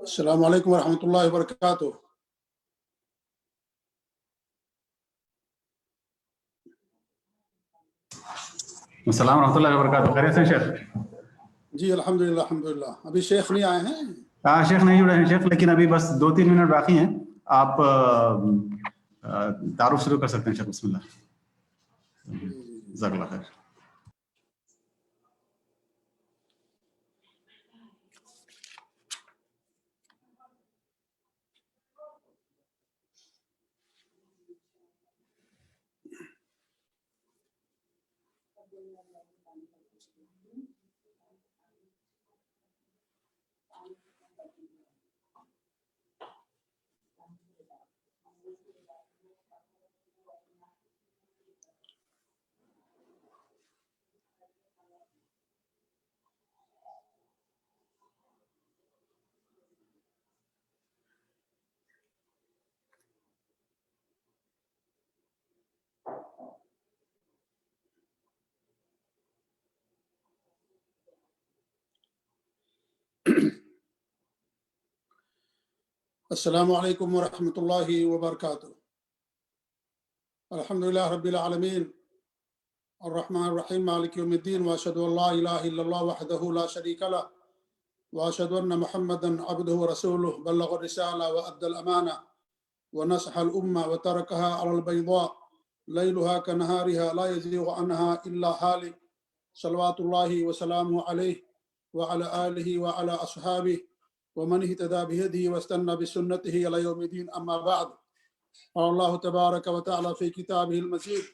السلام علیکم ورحمۃ اللہ وبرکاتہ. السلام ورحمۃ اللہ وبرکاتہ. خیریت سے شیخ؟ جی الحمدللہ الحمدللہ. ابھی شیخ نہیں آئے ہیں؟ ہاں شیخ نہیں جڑے ہیں شیخ، لیکن ابھی بس 2-3 منٹ باقی ہیں. آپ تعارف شروع کر سکتے ہیں شیخ. بسم اللہ. جزاک اللہ خیر. السلام علیکم ورحمۃ اللہ وبرکاتہ. الحمدللہ رب العالمین الرحمن الرحیم مالک یوم الدین واشهد ان لا الہ الا اللہ وحدہ لا شریک لہ واشهد ان محمدا عبدہ ورسولہ بلغ الرسالہ وادى الامانہ ونصح الامہ وترکها علی البیضاء لیلها كنهارها لا يزیغ عنها الا هالک صلوات اللہ وسلامہ علیہ وعلى آلہ وعلى اصحابہ ومن اهتدى بهديه واستنى بسنته الى يوم الدين. اما بعد، قال الله تبارك وتعالى في كتابه المجيد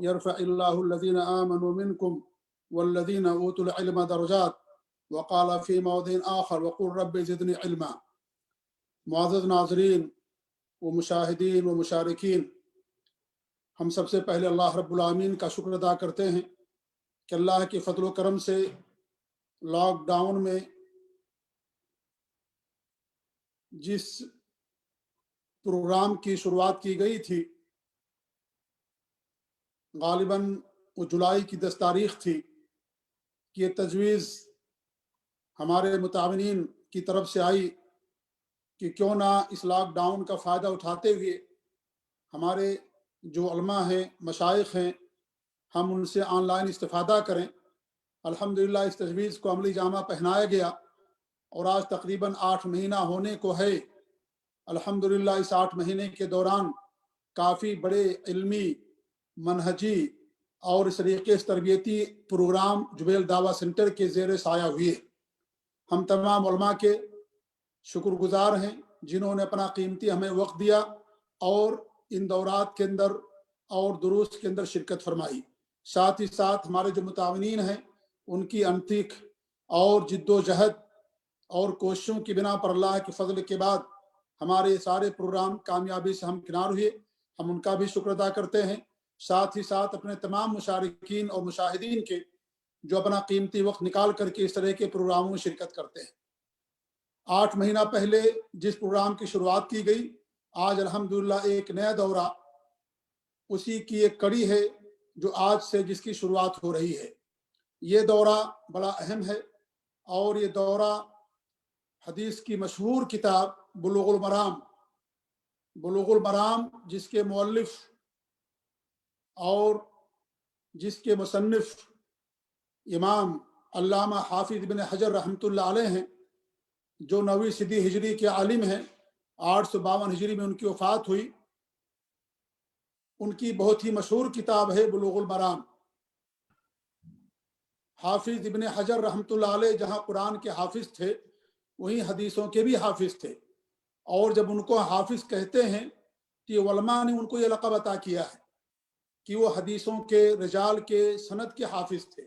يرفع الله الذين آمنوا منكم والذين اوتوا العلم درجات وقال في موضع آخر وقل رب زدني علما. معزز ناظرین و مشاہدین و مشارکین، ہم سب سے پہلے اللہ رب العالمین کا شکر ادا کرتے ہیں کہ اللہ کے فضل و کرم سے لاک ڈاؤن میں جس پروگرام کی شروعات کی گئی تھی، غالباً وہ جولائی کی 10 تاریخ تھی، کہ یہ تجویز ہمارے متعاونین کی طرف سے آئی کہ کیوں نہ اس لاک ڈاؤن کا فائدہ اٹھاتے ہوئے ہمارے جو علماء ہیں، مشائخ ہیں، ہم ان سے آن لائن استفادہ کریں. الحمدللہ اس تجویز کو عملی جامہ پہنایا گیا اور آج تقریباً 8 مہینہ ہونے کو ہے. الحمدللہ اس 8 مہینے کے دوران کافی بڑے علمی، منہجی اور اس طریقے سے تربیتی پروگرام جبیل دعویٰ سینٹر کے زیر سایہ ہوئے. ہم تمام علماء کے شکر گزار ہیں جنہوں نے اپنا قیمتی ہمیں وقت دیا اور ان دورات کے اندر اور دروس کے اندر شرکت فرمائی. ساتھ ہی ساتھ ہمارے جو متعاونین ہیں ان کی انتھک اور جد و جہد اور کوششوں کی بنا پر اللہ کے فضل کے بعد ہمارے سارے پروگرام کامیابی سے ہمکنار ہوئے. ہم ان کا بھی شکر ادا کرتے ہیں. ساتھ ہی ساتھ اپنے تمام مشارکین اور مشاہدین کے جو اپنا قیمتی وقت نکال کر کے اس طرح کے پروگراموں میں شرکت کرتے ہیں. 8 مہینہ پہلے جس پروگرام کی شروعات کی گئی، آج الحمدللہ ایک نیا دورہ اسی کی ایک کڑی ہے جو آج سے جس کی شروعات ہو رہی ہے. یہ دورہ بڑا اہم ہے اور یہ دورہ حدیث کی مشہور کتاب بلوغ المرام جس کے مؤلف اور جس کے مصنف امام علامہ حافظ ابن حجر رحمۃ اللہ علیہ ہیں، جو 9ویں صدی ہجری کے عالم ہیں. 852 ہجری میں ان کی وفات ہوئی. ان کی بہت ہی مشہور کتاب ہے بلوغ المرام. حافظ ابن حجر رحمۃ اللہ علیہ جہاں قرآن کے حافظ تھے وہیں حدیثوں کے بھی حافظ تھے، اور جب ان کو حافظ کہتے ہیں تو یہ علماء نے ان کو یہ لقب عطا کیا ہے کہ وہ حدیثوں کے رجال کے سند کے حافظ تھے،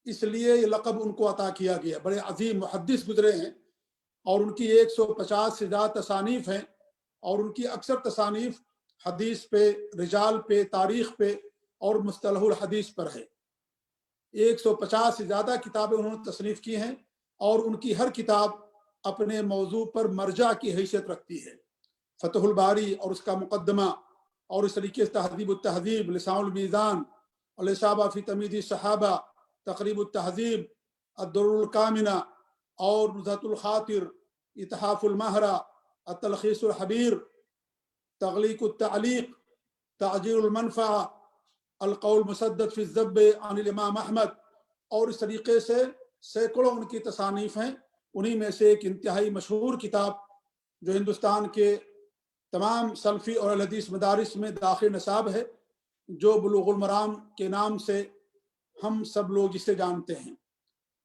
اس لیے یہ لقب ان کو عطا کیا گیا. بڑے عظیم محدث گزرے ہیں اور ان کی 150 سے زیادہ تصانیف ہیں، اور ان کی اکثر تصانیف حدیث پہ، رجال پہ، تاریخ پہ اور مصطلح الحدیث پر ہے۔ 150 سے زیادہ کتابیں انہوں نے تصنیف کی ہیں، اور ان کی ہر کتاب اپنے موضوع پر مرجع کی حیثیت رکھتی ہے۔ فتح الباری اور اس کا مقدمہ، اور اس طریقے سے تہذیب التہذیب، لسان المیزان، الاصابہ فی تمیز الصحابہ، تقریب التہذیب، الدر الکامنہ، اور نزہۃ الخاطر، اتحاف المہرہ، التلخیص الحبیر، تغلیق التعلیق، تعجیل المنفعہ، القول مسدد فی الذب عن الامام احمد، اور اس طریقے سے سینکڑوں ان کی تصانیف ہیں۔ انہی میں سے ایک انتہائی مشہور کتاب جو ہندوستان کے تمام سلفی اور الحدیث مدارس میں داخل نصاب ہے، جو بلوغ المرام کے نام سے ہم سب لوگ اسے جانتے ہیں۔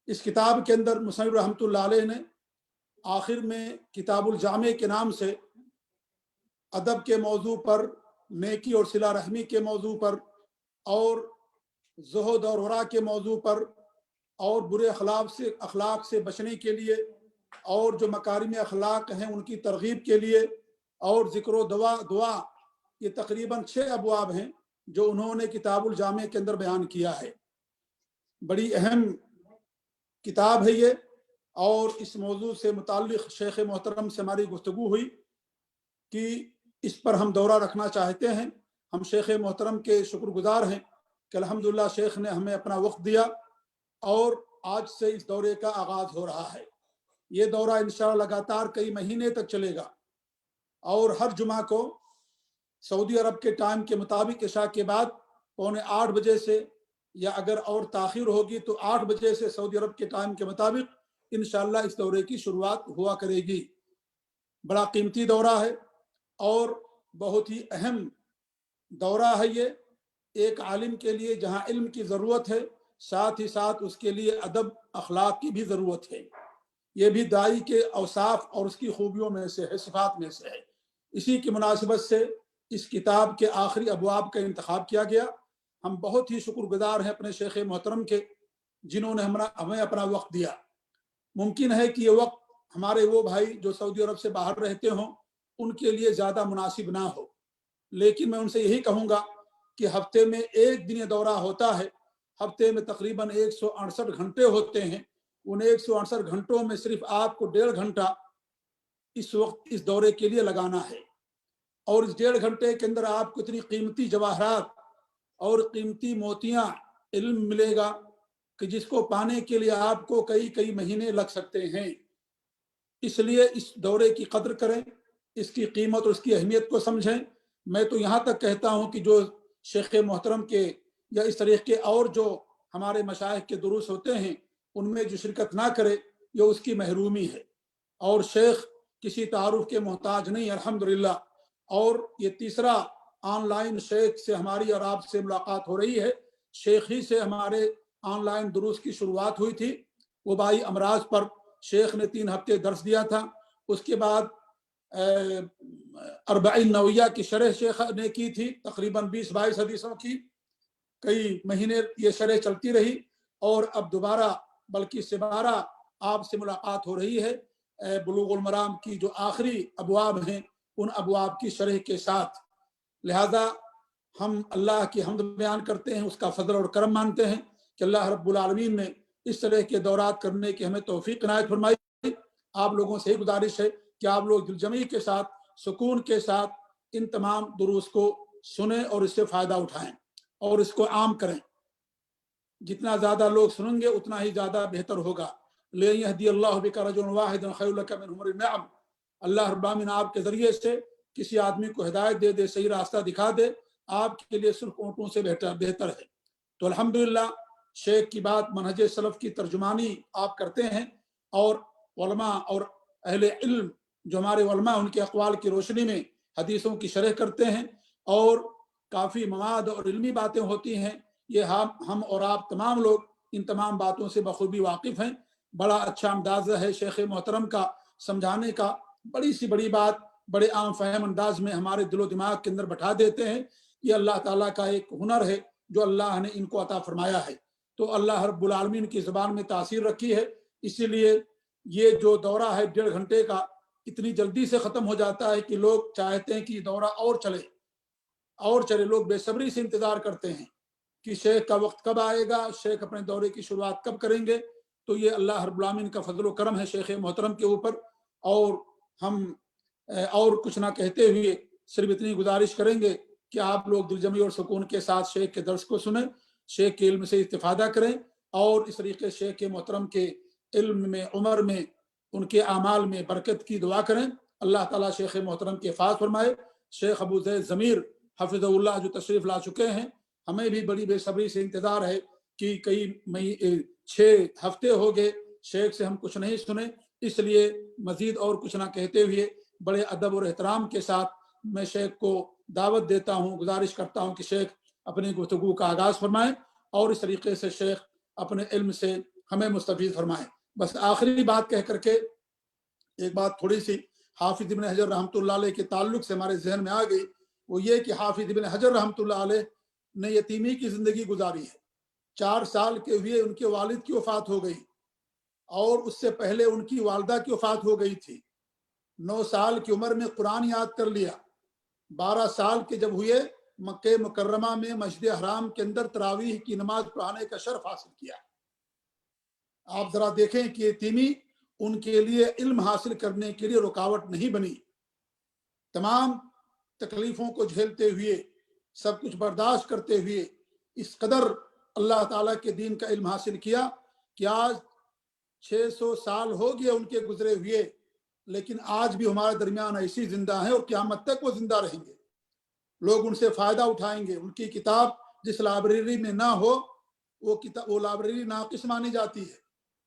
اس کتاب کے اندر مصنف رحمۃ اللہ علیہ نے آخر میں کتاب الجامع کے نام سے ادب کے موضوع پر، نیکی اور صلہ رحمی کے موضوع پر، اور زہد اور ورع کے موضوع پر، اور برے اخلاق سے بچنے کے لیے، اور جو مکارم اخلاق ہیں ان کی ترغیب کے لیے، اور ذکر و دعا، یہ تقریباً 6 ابواب ہیں جو انہوں نے کتاب الجامع کے اندر بیان کیا ہے۔ بڑی اہم کتاب ہے یہ، اور اس موضوع سے متعلق شیخ محترم سے ہماری گفتگو ہوئی کہ اس پر ہم دورہ رکھنا چاہتے ہیں۔ ہم شیخ محترم کے شکر گزار ہیں کہ الحمدللہ شیخ نے ہمیں اپنا وقت دیا، اور آج سے اس دورے کا آغاز ہو رہا ہے۔ یہ دورہ انشاءاللہ لگاتار کئی مہینے تک چلے گا، اور ہر جمعہ کو سعودی عرب کے ٹائم کے مطابق عشاء کے بعد 7:45 بجے سے، یا اگر اور تاخیر ہوگی تو 8 بجے سے سعودی عرب کے ٹائم کے مطابق انشاءاللہ اس دورے کی شروعات ہوا کرے گی۔ بڑا قیمتی دورہ ہے اور بہت ہی اہم دورہ ہے یہ، ایک عالم کے لیے جہاں علم کی ضرورت ہے، ساتھ ہی ساتھ اس کے لیے ادب اخلاق کی بھی ضرورت ہے۔ یہ بھی داعی کے اوصاف اور اس کی خوبیوں میں سے ہے، صفات میں سے ہے۔ اسی کی مناسبت سے اس کتاب کے آخری ابواب کا انتخاب کیا گیا۔ ہم بہت ہی شکر گزار ہیں اپنے شیخ محترم کے، جنہوں نے ہمیں اپنا وقت دیا۔ ممکن ہے کہ یہ وقت ہمارے وہ بھائی جو سعودی عرب سے باہر رہتے ہوں ان کے لیے زیادہ مناسب نہ ہو، لیکن میں ان سے یہی کہوں گا کہ ہفتے میں ایک دن یہ دورہ ہوتا ہے، ہفتے میں تقریباً 168 گھنٹے ہوتے ہیں۔ ان 168 گھنٹوں میں صرف آپ کو 1.5 گھنٹہ اس وقت اس دورے کے لیے لگانا ہے، اور اس 1.5 گھنٹے کے اندر آپ کو اتنی قیمتی جواہرات اور قیمتی موتیاں علم ملے گا کہ جس کو پانے کے لیے آپ کو کئی مہینے لگ سکتے ہیں۔ اس لیے اس دورے کی قدر کریں، اس کی قیمت اور اس کی اہمیت کو سمجھیں۔ میں تو یہاں تک کہتا ہوں کہ جو شیخ محترم کے یا اس طریقے کے اور جو ہمارے مشائخ کے دروس ہوتے ہیں ان میں جو شرکت نہ کرے یہ اس کی محرومی ہے، اور شیخ کسی تعارف کے محتاج نہیں، الحمدللہ۔ اور یہ تیسرا آن لائن شیخ سے ہماری اور آپ سے ملاقات ہو رہی ہے۔ شیخ ہی سے ہمارے آن لائن دروس کی شروعات ہوئی تھی۔ وہ بائی امراض پر شیخ نے 3 ہفتے درس دیا تھا، اس کے بعد 40 نویہ کی شرح شیخ نے کی تھی، تقریباً 20-22 حدیثوں کی، کئی مہینے یہ شرح چلتی رہی، اور اب دوبارہ بلکہ سبارہ آپ سے ملاقات ہو رہی ہے بلوغ المرام کی جو آخری ابواب ہیں ان ابواب کی شرح کے ساتھ۔ لہذا ہم اللہ کی حمد بیان کرتے ہیں، اس کا فضل اور کرم مانتے ہیں کہ اللہ رب العالمین نے اس طرح کے دورات کرنے کی ہمیں توفیق عنایت فرمائی۔ آپ لوگوں سے ہی گزارش ہے کہ آپ لوگ دلجمعی کے ساتھ، سکون کے ساتھ ان تمام دروس کو سنیں اور اس سے فائدہ اٹھائیں اور اس کو عام کریں۔ جتنا زیادہ لوگ سنیں گے اتنا ہی زیادہ بہتر ہوگا۔ لَن يَهْدِيَ اللَّهُ بِكَ رَجُلًا وَاحِدًا خَيْرٌ لَكَ مِنْ حُمُرِ النَّعَمِ۔ اللہ رب العالمین آپ کے ذریعے سے کسی آدمی کو ہدایت دے دے، صحیح راستہ دکھا دے، آپ کے لیے صرف اونٹوں سے بہتر ہے۔ تو الحمدللہ شیخ کی بات منہج سلف کی ترجمانی آپ کرتے ہیں، اور علماء اور اہل علم جو ہمارے علماء ان کے اقوال کی روشنی میں حدیثوں کی شرح کرتے ہیں، اور کافی مواد اور علمی باتیں ہوتی ہیں۔ یہ ہم اور آپ تمام لوگ ان تمام باتوں سے بخوبی واقف ہیں۔ بڑا اچھا انداز ہے شیخ محترم کا سمجھانے کا، بڑی سی بڑی بات بڑے عام فہم انداز میں ہمارے دل و دماغ کے اندر بٹھا دیتے ہیں۔ یہ اللہ تعالیٰ کا ایک ہنر ہے جو اللہ نے ان کو عطا فرمایا ہے۔ تو اللہ رب العالمین کی زبان میں تاثیر رکھی ہے، اسی لیے یہ جو دورہ ہے 1.5 گھنٹے کا اتنی جلدی سے ختم ہو جاتا ہے کہ لوگ چاہتے ہیں کہ یہ دورہ اور چلے، لوگ بے صبری سے انتظار کرتے ہیں کہ شیخ کا وقت کب آئے گا، شیخ اپنے دورے کی شروعات کب کریں گے۔ تو یہ اللہ رب العالمین کا فضل و کرم ہے شیخ محترم کے اوپر، اور ہم اور کچھ نہ کہتے ہوئے صرف اتنی گزارش کریں گے کہ آپ لوگ دل جمعی اور سکون کے ساتھ شیخ کے درس کو سنیں، شیخ کے علم سے استفادہ کریں، اور اس طریقے شیخ کے محترم کے علم میں، عمر میں، ان کے اعمال میں برکت کی دعا کریں۔ اللہ تعالیٰ شیخ محترم کے حفاظ فرمائے۔ شیخ ابو زید ضمیر حفظ اللہ جو تشریف لا چکے ہیں، ہمیں بھی بڑی بے صبری سے انتظار ہے کہ کئی 6 ہفتے ہو گئے شیخ سے ہم کچھ نہیں سنے، اس لیے مزید اور کچھ نہ کہتے ہوئے بڑے ادب اور احترام کے ساتھ میں شیخ کو دعوت دیتا ہوں، گزارش کرتا ہوں کہ شیخ اپنی گفتگو کا آغاز فرمائیں، اور اس طریقے سے شیخ اپنے علم سے ہمیں مستفید فرمائیں۔ بس آخری بات کہہ کر کے ایک بات تھوڑی سی حافظ ابن حجر رحمۃ اللہ علیہ کے تعلق سے ہمارے ذہن میں آ گئی، وہ یہ کہ حافظ ابن حجر رحمۃ اللہ علیہ نے یتیمی کی زندگی گزاری ہے۔ 4 سال کے ہوئے ان کے والد کی وفات ہو گئی، اور اس سے پہلے ان کی والدہ کی وفات ہو گئی تھی۔ 9 سال کی عمر میں قرآن یاد کر لیا، 12 سال کے جب ہوئے مکہ مکرمہ میں مسجد حرام کے اندر تراویح کی نماز پڑھانے کا شرف حاصل کیا۔ آپ ذرا دیکھیں کہ یتیمی ان کے لیے علم حاصل کرنے کے لیے رکاوٹ نہیں بنی، تمام تکلیفوں کو جھیلتے ہوئے، سب کچھ برداشت کرتے ہوئے اس قدر اللہ تعالیٰ کے دین کا علم حاصل کیا کہ آج 600 سال ہو گئے ان کے گزرے ہوئے، لیکن آج بھی ہمارے درمیان ایسی زندہ ہیں، اور قیامت تک وہ زندہ رہیں گے۔ لوگ ان سے فائدہ اٹھائیں گے۔ ان کی کتاب جس لائبریری میں نہ ہو، وہ لائبریری ناقص مانی جاتی ہے۔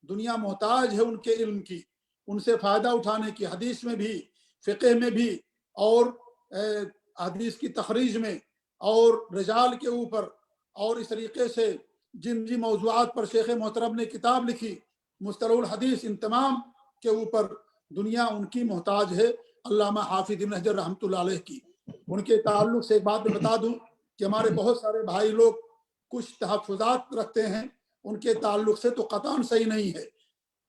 دنیا محتاج ہے ان کے علم کی، ان سے فائدہ اٹھانے کی، حدیث میں بھی، فقہ میں بھی، اور حدیث کی تخریج میں، اور رجال کے اوپر، اور اس طریقے سے جن موضوعات پر شیخ محترم نے کتاب لکھی، مصطلح الحدیث، ان تمام کے اوپر دنیا ان کی محتاج ہے، علامہ حافظ ابن حجر رحمۃ اللہ علیہ کی۔ ان کے تعلق سے ایک بات میں بتا دوں کہ ہمارے بہت سارے بھائی لوگ کچھ تحفظات رکھتے ہیں ان کے تعلق سے، تو قطعاً صحیح نہیں ہے،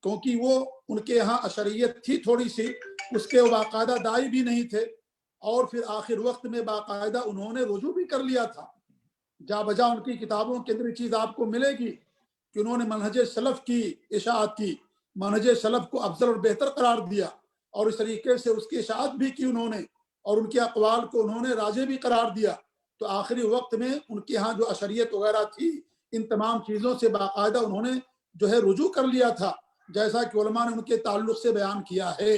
کیونکہ وہ ان کے ہاں اشریت تھی تھوڑی سی، اس کے باقاعدہ دائی بھی نہیں تھے، اور پھر آخر وقت میں باقاعدہ انہوں نے رجوع بھی کر لیا تھا۔ جا بجا ان کی کتابوں کے اندر یہ چیز آپ کو ملے گی کہ انہوں نے منہج سلف کی اشاعت کی، منہج سلف کو افضل اور بہتر قرار دیا، اور اس طریقے سے اس کی اشاعت بھی کی انہوں نے، اور ان کے اقوال کو انہوں نے راجح بھی قرار دیا۔ تو آخری وقت میں ان کے ہاں جو اشریت وغیرہ تھی، ان تمام چیزوں سے باقاعدہ انہوں نے جو ہے رجوع کر لیا تھا، جیسا کہ علماء نے ان کے تعلق سے بیان کیا ہے۔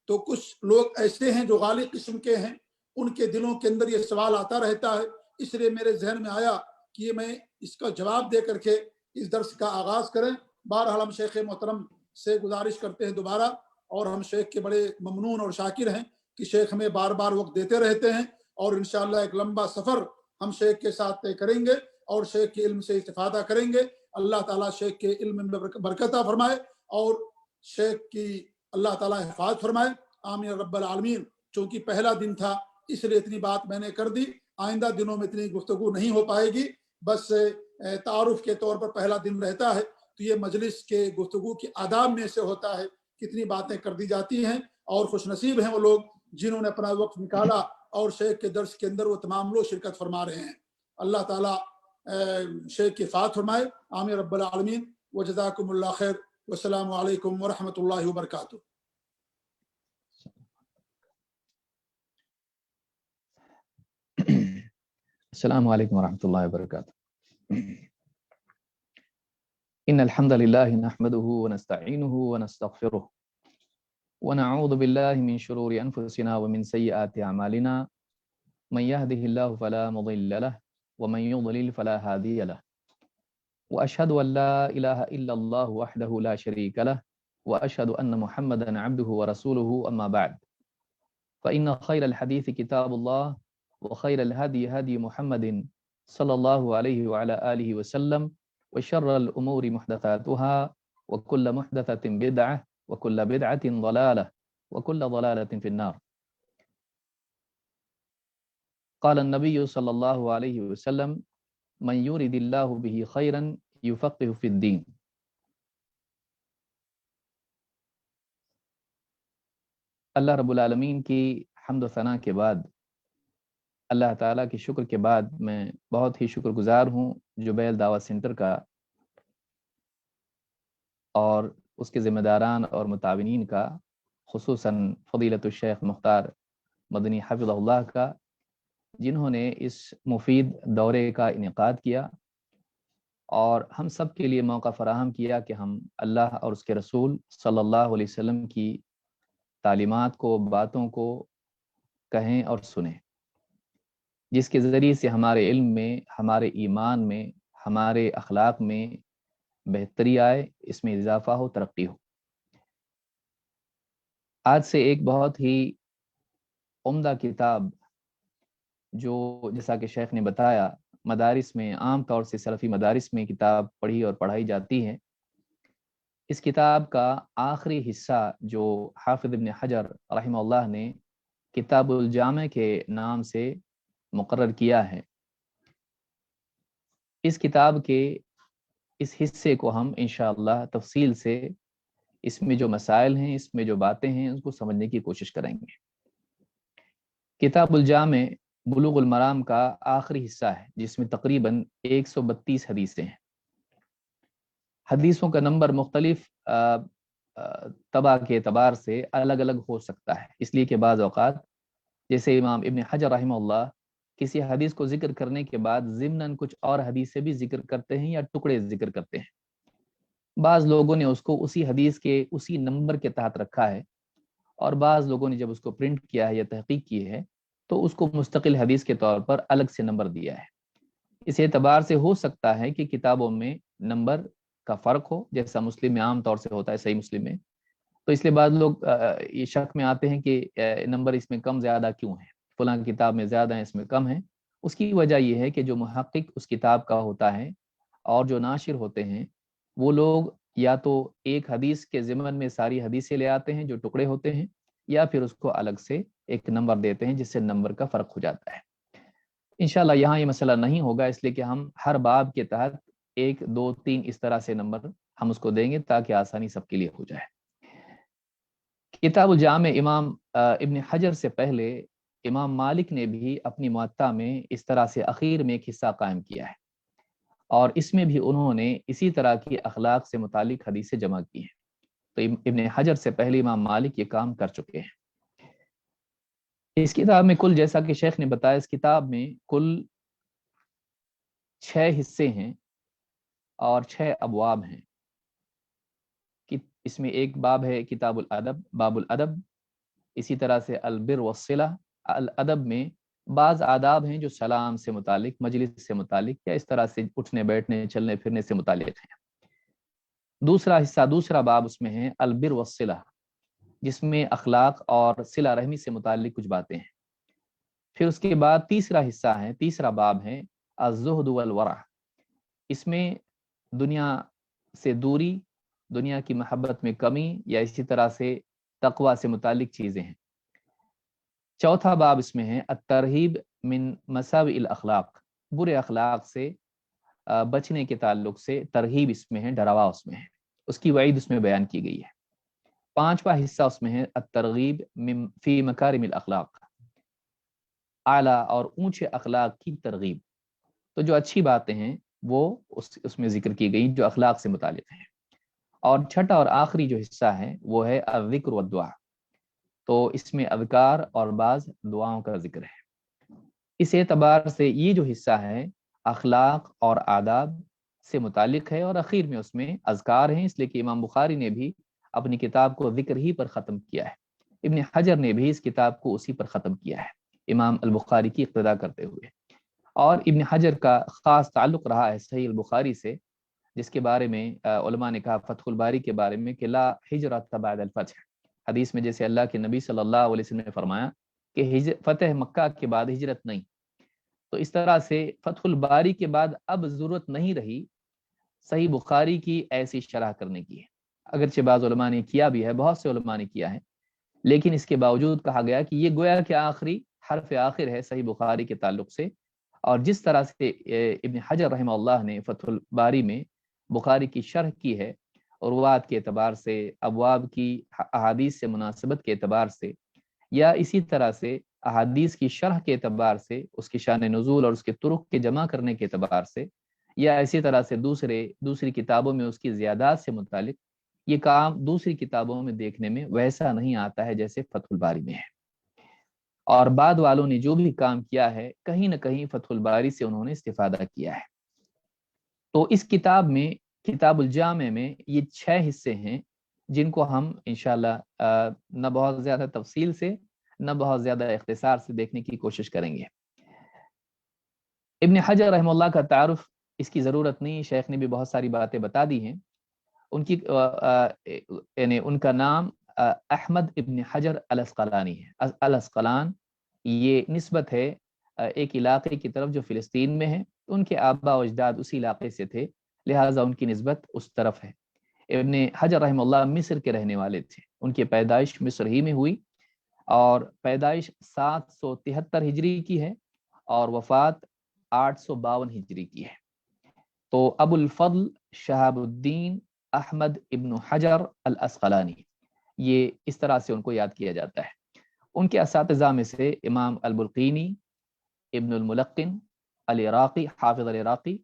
تو کچھ لوگ ایسے ہیں جو غالب قسم کے ہیں، ان کے دلوں کے اندر یہ سوال آتا رہتا ہے، اس لیے میرے ذہن میں آیا کہ یہ میں اس کا جواب دے کر کے اس درس کا آغاز کریں۔ بہرحال ہم شیخ محترم سے گزارش کرتے ہیں دوبارہ، اور ہم شیخ کے بڑے ممنون اور شاکر ہیں کہ شیخ ہمیں بار بار وقت دیتے رہتے ہیں، اور انشاءاللہ ایک لمبا سفر ہم شیخ کے ساتھ طے کریں گے، اور شیخ کے علم سے استفادہ کریں گے۔ اللہ تعالیٰ شیخ کے علم میں برکت فرمائے، اور شیخ کی اللہ تعالیٰ حفاظت فرمائے، آمین رب العالمین۔ چونکہ پہلا دن تھا اس لیے اتنی بات میں نے کر دی، آئندہ دنوں میں اتنی گفتگو نہیں ہو پائے گی، بس تعارف کے طور پر پہلا دن رہتا ہے، تو یہ مجلس کے گفتگو کے آداب میں سے ہوتا ہے، کتنی باتیں کر دی جاتی ہیں، اور خوش نصیب ہیں وہ لوگ جنہوں نے اپنا وقت نکالا، اور شیخ کے درس کے اندر وہ تمام لوگ شرکت فرما رہے ہیں۔ اللہ تعالیٰ شیخ کی حفاظت فرمائے، آمین رب العالمین، وجزاکم اللہ خیر، والسلام علیکم ورحمۃ اللہ وبرکاتہ۔ السلام علیکم ورحمۃ اللہ وبرکاتہ۔ ان الحمد للہ نحمده ونستعینه ونستغفره ونعوذ باللہ من شرور انفسنا ومن سیئات اعمالنا، من يهده الله فلا مضل له ومن يضلل فلا هادي له، واشهد ان لا اله الا الله وحده لا شريك له، واشهد ان محمدا عبده ورسوله، اما بعد، فان خير الحديث كتاب الله، وخير الهدي هدي محمد صلى الله عليه وعلى آله وسلم، وشر الأمور محدثاتها، وكل محدثة بدعة، وكل بدعة ضلالة، وكل ضلالة في النار۔ قال النبي صلى الله عليه وسلم: من يرد الله به خيرا يفقه في الدين۔ اللہ رب العالمین کی حمد و ثنا کے بعد، اللہ تعالیٰ کے شکر کے بعد میں بہت ہی شکر گزار ہوں جبیل دعوت سینٹر کا اور اس کے ذمہ داران اور متعاونین کا، خصوصاً فضیلت الشیخ مختار مدنی حفظہ اللہ کا، جنہوں نے اس مفید دورے کا انعقاد کیا اور ہم سب کے لیے موقع فراہم کیا کہ ہم اللہ اور اس کے رسول صلی اللہ علیہ وسلم کی تعلیمات کو، باتوں کو کہیں اور سنیں، جس کے ذریعے سے ہمارے علم میں، ہمارے ایمان میں، ہمارے اخلاق میں بہتری آئے، اس میں اضافہ ہو، ترقی ہو۔ آج سے ایک بہت ہی عمدہ کتاب، جو جیسا کہ شیخ نے بتایا مدارس میں عام طور سے سلفی مدارس میں کتاب پڑھی اور پڑھائی جاتی ہے، اس کتاب کا آخری حصہ جو حافظ ابن حجر رحمہ اللہ نے کتاب الجامع کے نام سے مقرر کیا ہے، اس کتاب کے اس حصے کو ہم انشاءاللہ تفصیل سے اس میں جو مسائل ہیں، اس میں جو باتیں ہیں، اس کو سمجھنے کی کوشش کریں گے۔ کتاب الجامع بلوغ المرام کا آخری حصہ ہے، جس میں تقریباً 132 حدیثیں ہیں۔ حدیثوں کا نمبر مختلف طبع کے اعتبار سے الگ الگ ہو سکتا ہے، اس لیے کہ بعض اوقات جیسے امام ابن حجر رحمہ اللہ کسی حدیث کو ذکر کرنے کے بعد ضمناً کچھ اور حدیثیں بھی ذکر کرتے ہیں یا ٹکڑے ذکر کرتے ہیں۔ بعض لوگوں نے اس کو اسی حدیث کے اسی نمبر کے تحت رکھا ہے، اور بعض لوگوں نے جب اس کو پرنٹ کیا ہے یا تحقیق کی ہے تو اس کو مستقل حدیث کے طور پر الگ سے نمبر دیا ہے۔ اس اعتبار سے ہو سکتا ہے کہ کتابوں میں نمبر کا فرق ہو، جیسا مسلم میں عام طور سے ہوتا ہے، صحیح مسلم میں، تو اس لیے بعض لوگ یہ شک میں آتے ہیں کہ نمبر اس میں کم زیادہ کیوں ہے، فلاں کتاب میں زیادہ ہیں، اس میں کم ہیں۔ اس کی وجہ یہ ہے کہ جو محقق اس کتاب کا ہوتا ہے اور جو ناشر ہوتے ہیں، وہ لوگ یا تو ایک حدیث کے ضمن میں ساری حدیثیں لے آتے ہیں جو ٹکڑے ہوتے ہیں، یا پھر اس کو الگ سے ایک نمبر دیتے ہیں جس سے نمبر کا فرق ہو جاتا ہے۔ انشاءاللہ یہاں یہ مسئلہ نہیں ہوگا، اس لیے کہ ہم ہر باب کے تحت 1 2 3 اس طرح سے نمبر ہم اس کو دیں گے تاکہ آسانی سب کے لیے ہو جائے۔ کتاب الجامع امام ابن حجر سے پہلے امام مالک نے بھی اپنی موطا میں اس طرح سے اخیر میں ایک حصہ قائم کیا ہے، اور اس میں بھی انہوں نے اسی طرح کی اخلاق سے متعلق حدیثیں جمع کی ہیں۔ تو ابن حجر سے پہلے امام مالک یہ کام کر چکے ہیں۔ اس کتاب میں کل، جیسا کہ شیخ نے بتایا، اس کتاب میں کل 6 حصے ہیں اور 6 ابواب ہیں۔ اس میں ایک باب ہے کتاب الادب، باب الادب، اسی طرح سے البر والصلہ۔ الادب میں بعض آداب ہیں جو سلام سے متعلق، مجلس سے متعلق، یا اس طرح سے اٹھنے بیٹھنے چلنے پھرنے سے متعلق ہیں۔ دوسرا حصہ، دوسرا باب اس میں ہے البر والصلہ، جس میں اخلاق اور صلہ رحمی سے متعلق کچھ باتیں ہیں۔ پھر اس کے بعد تیسرا حصہ ہے، تیسرا باب ہے الزہد والورع، اس میں دنیا سے دوری، دنیا کی محبت میں کمی، یا اسی طرح سے تقوی سے متعلق چیزیں ہیں۔ چوتھا باب اس میں ہے الترہیب من مساوئ الاخلاق، برے اخلاق سے بچنے کے تعلق سے ترہیب اس میں ہے، ڈراوا اس میں ہے، اس کی وعید اس میں بیان کی گئی ہے۔ پانچواں حصہ اس میں ہے الترغیب فی مکارم الاخلاق، اعلیٰ اور اونچے اخلاق کی ترغیب۔ تو جو اچھی باتیں ہیں وہ اس میں ذکر کی گئی جو اخلاق سے متعلق ہیں۔ اور چھٹا اور آخری جو حصہ ہے وہ ہے الذکر والدعا، تو اس میں اذکار اور بعض دعاؤں کا ذکر ہے۔ اس اعتبار سے یہ جو حصہ ہے اخلاق اور آداب سے متعلق ہے، اور اخیر میں اس میں اذکار ہیں، اس لیے کہ امام بخاری نے بھی اپنی کتاب کو ذکر ہی پر ختم کیا ہے، ابن حجر نے بھی اس کتاب کو اسی پر ختم کیا ہے، امام البخاری کی اقتدا کرتے ہوئے۔ اور ابن حجر کا خاص تعلق رہا ہے صحیح البخاری سے، جس کے بارے میں علماء نے کہا فتح الباری کے بارے میں کہ لا ہجرت بعد الفتح، حدیث میں جیسے اللہ کے نبی صلی اللہ علیہ وسلم نے فرمایا کہ فتح مکہ کے بعد ہجرت نہیں، تو اس طرح سے فتح الباری کے بعد اب ضرورت نہیں رہی صحیح بخاری کی ایسی شرح کرنے کی ہے۔ اگرچہ بعض علماء نے کیا بھی ہے، بہت سے علماء نے کیا ہے، لیکن اس کے باوجود کہا گیا کہ یہ گویا کہ آخری حرف آخر ہے صحیح بخاری کے تعلق سے۔ اور جس طرح سے ابن حجر رحمہ اللہ نے فتح الباری میں بخاری کی شرح کی ہے، اور روات کے اعتبار سے، ابواب کی احادیث سے مناسبت کے اعتبار سے، یا اسی طرح سے احادیث کی شرح کے اعتبار سے، اس کی شان نزول اور اس کے طرق کے جمع کرنے کے اعتبار سے، یا اسی طرح سے دوسری کتابوں میں اس کی زیادات سے متعلق، یہ کام دوسری کتابوں میں دیکھنے میں ویسا نہیں آتا ہے جیسے فتح الباری میں ہے۔ اور بعد والوں نے جو بھی کام کیا ہے کہیں نہ کہیں فتح الباری سے انہوں نے استفادہ کیا ہے۔ تو اس کتاب میں، کتاب الجامع میں، یہ 6 حصے ہیں جن کو ہم انشاءاللہ نہ بہت زیادہ تفصیل سے نہ بہت زیادہ اختصار سے دیکھنے کی کوشش کریں گے۔ ابن حجر رحمہ اللہ کا تعارف اس کی ضرورت نہیں، شیخ نے بھی بہت ساری باتیں بتا دی ہیں۔ ان کی یعنی ان کا نام احمد ابن حجر الاسقلانی ہے۔ الاسقلان یہ نسبت ہے ایک علاقے کی طرف جو فلسطین میں ہے، ان کے آبا و اجداد اسی علاقے سے تھے، لہٰذا ان کی نسبت اس طرف ہے۔ ابن حجر رحمہ اللہ مصر کے رہنے والے تھے، ان کی پیدائش مصر ہی میں ہوئی، اور پیدائش 773 ہجری کی ہے اور وفات 852 ہجری کی ہے۔ تو ابو الفضل شہاب الدین احمد ابن حجر الاسقلانی، یہ اس طرح سے ان کو یاد کیا جاتا ہے۔ ان کے اساتذہ میں سے امام البلقینی، ابن الملقن العراقی، حافظ العراقی،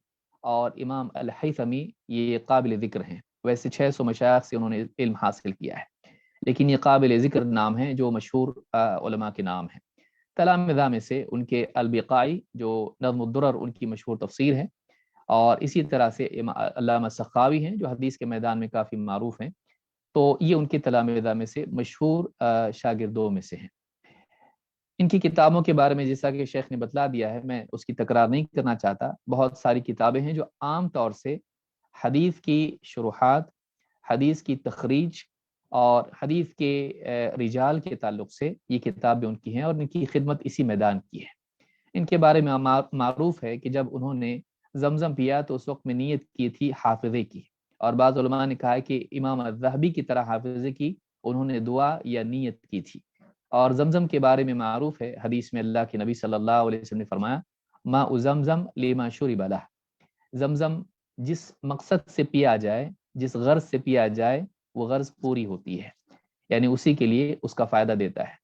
اور امام الحیثمی یہ قابل ذکر ہیں۔ ویسے 600 مشایخ سے انہوں نے علم حاصل کیا ہے، لیکن یہ قابل ذکر نام ہیں جو مشہور علماء کے نام ہیں۔ تلامذہ میں سے ان کے البقائی جو نظم الدرر ان کی مشہور تفسیر ہے، اور اسی طرح سے علامہ سخاوی ہیں جو حدیث کے میدان میں کافی معروف ہیں، تو یہ ان کے تلامذہ میں سے مشہور شاگردوں میں سے ہیں۔ ان کی کتابوں کے بارے میں جیسا کہ شیخ نے بتلا دیا ہے، میں اس کی تکرار نہیں کرنا چاہتا۔ بہت ساری کتابیں ہیں جو عام طور سے حدیث کی شروحات، حدیث کی تخریج اور حدیث کے رجال کے تعلق سے یہ کتابیں ان کی ہیں، اور ان کی خدمت اسی میدان کی ہے۔ ان کے بارے میں معروف ہے کہ جب انہوں نے زمزم پیا تو اس وقت میں نیت کی تھی حافظے کی، اور بعض علماء نے کہا ہے کہ امام الذہبی کی طرح حافظے کی انہوں نے دعا یا نیت کی تھی۔ اور زمزم کے بارے میں معروف ہے، حدیث میں اللہ کے نبی صلی اللہ علیہ وسلم نے فرمایا ماء زمزم لما شرب لہ، زمزم جس مقصد سے پیا جائے، جس غرض سے پیا جائے، وہ غرض پوری ہوتی ہے، یعنی اسی کے لیے اس کا فائدہ دیتا ہے۔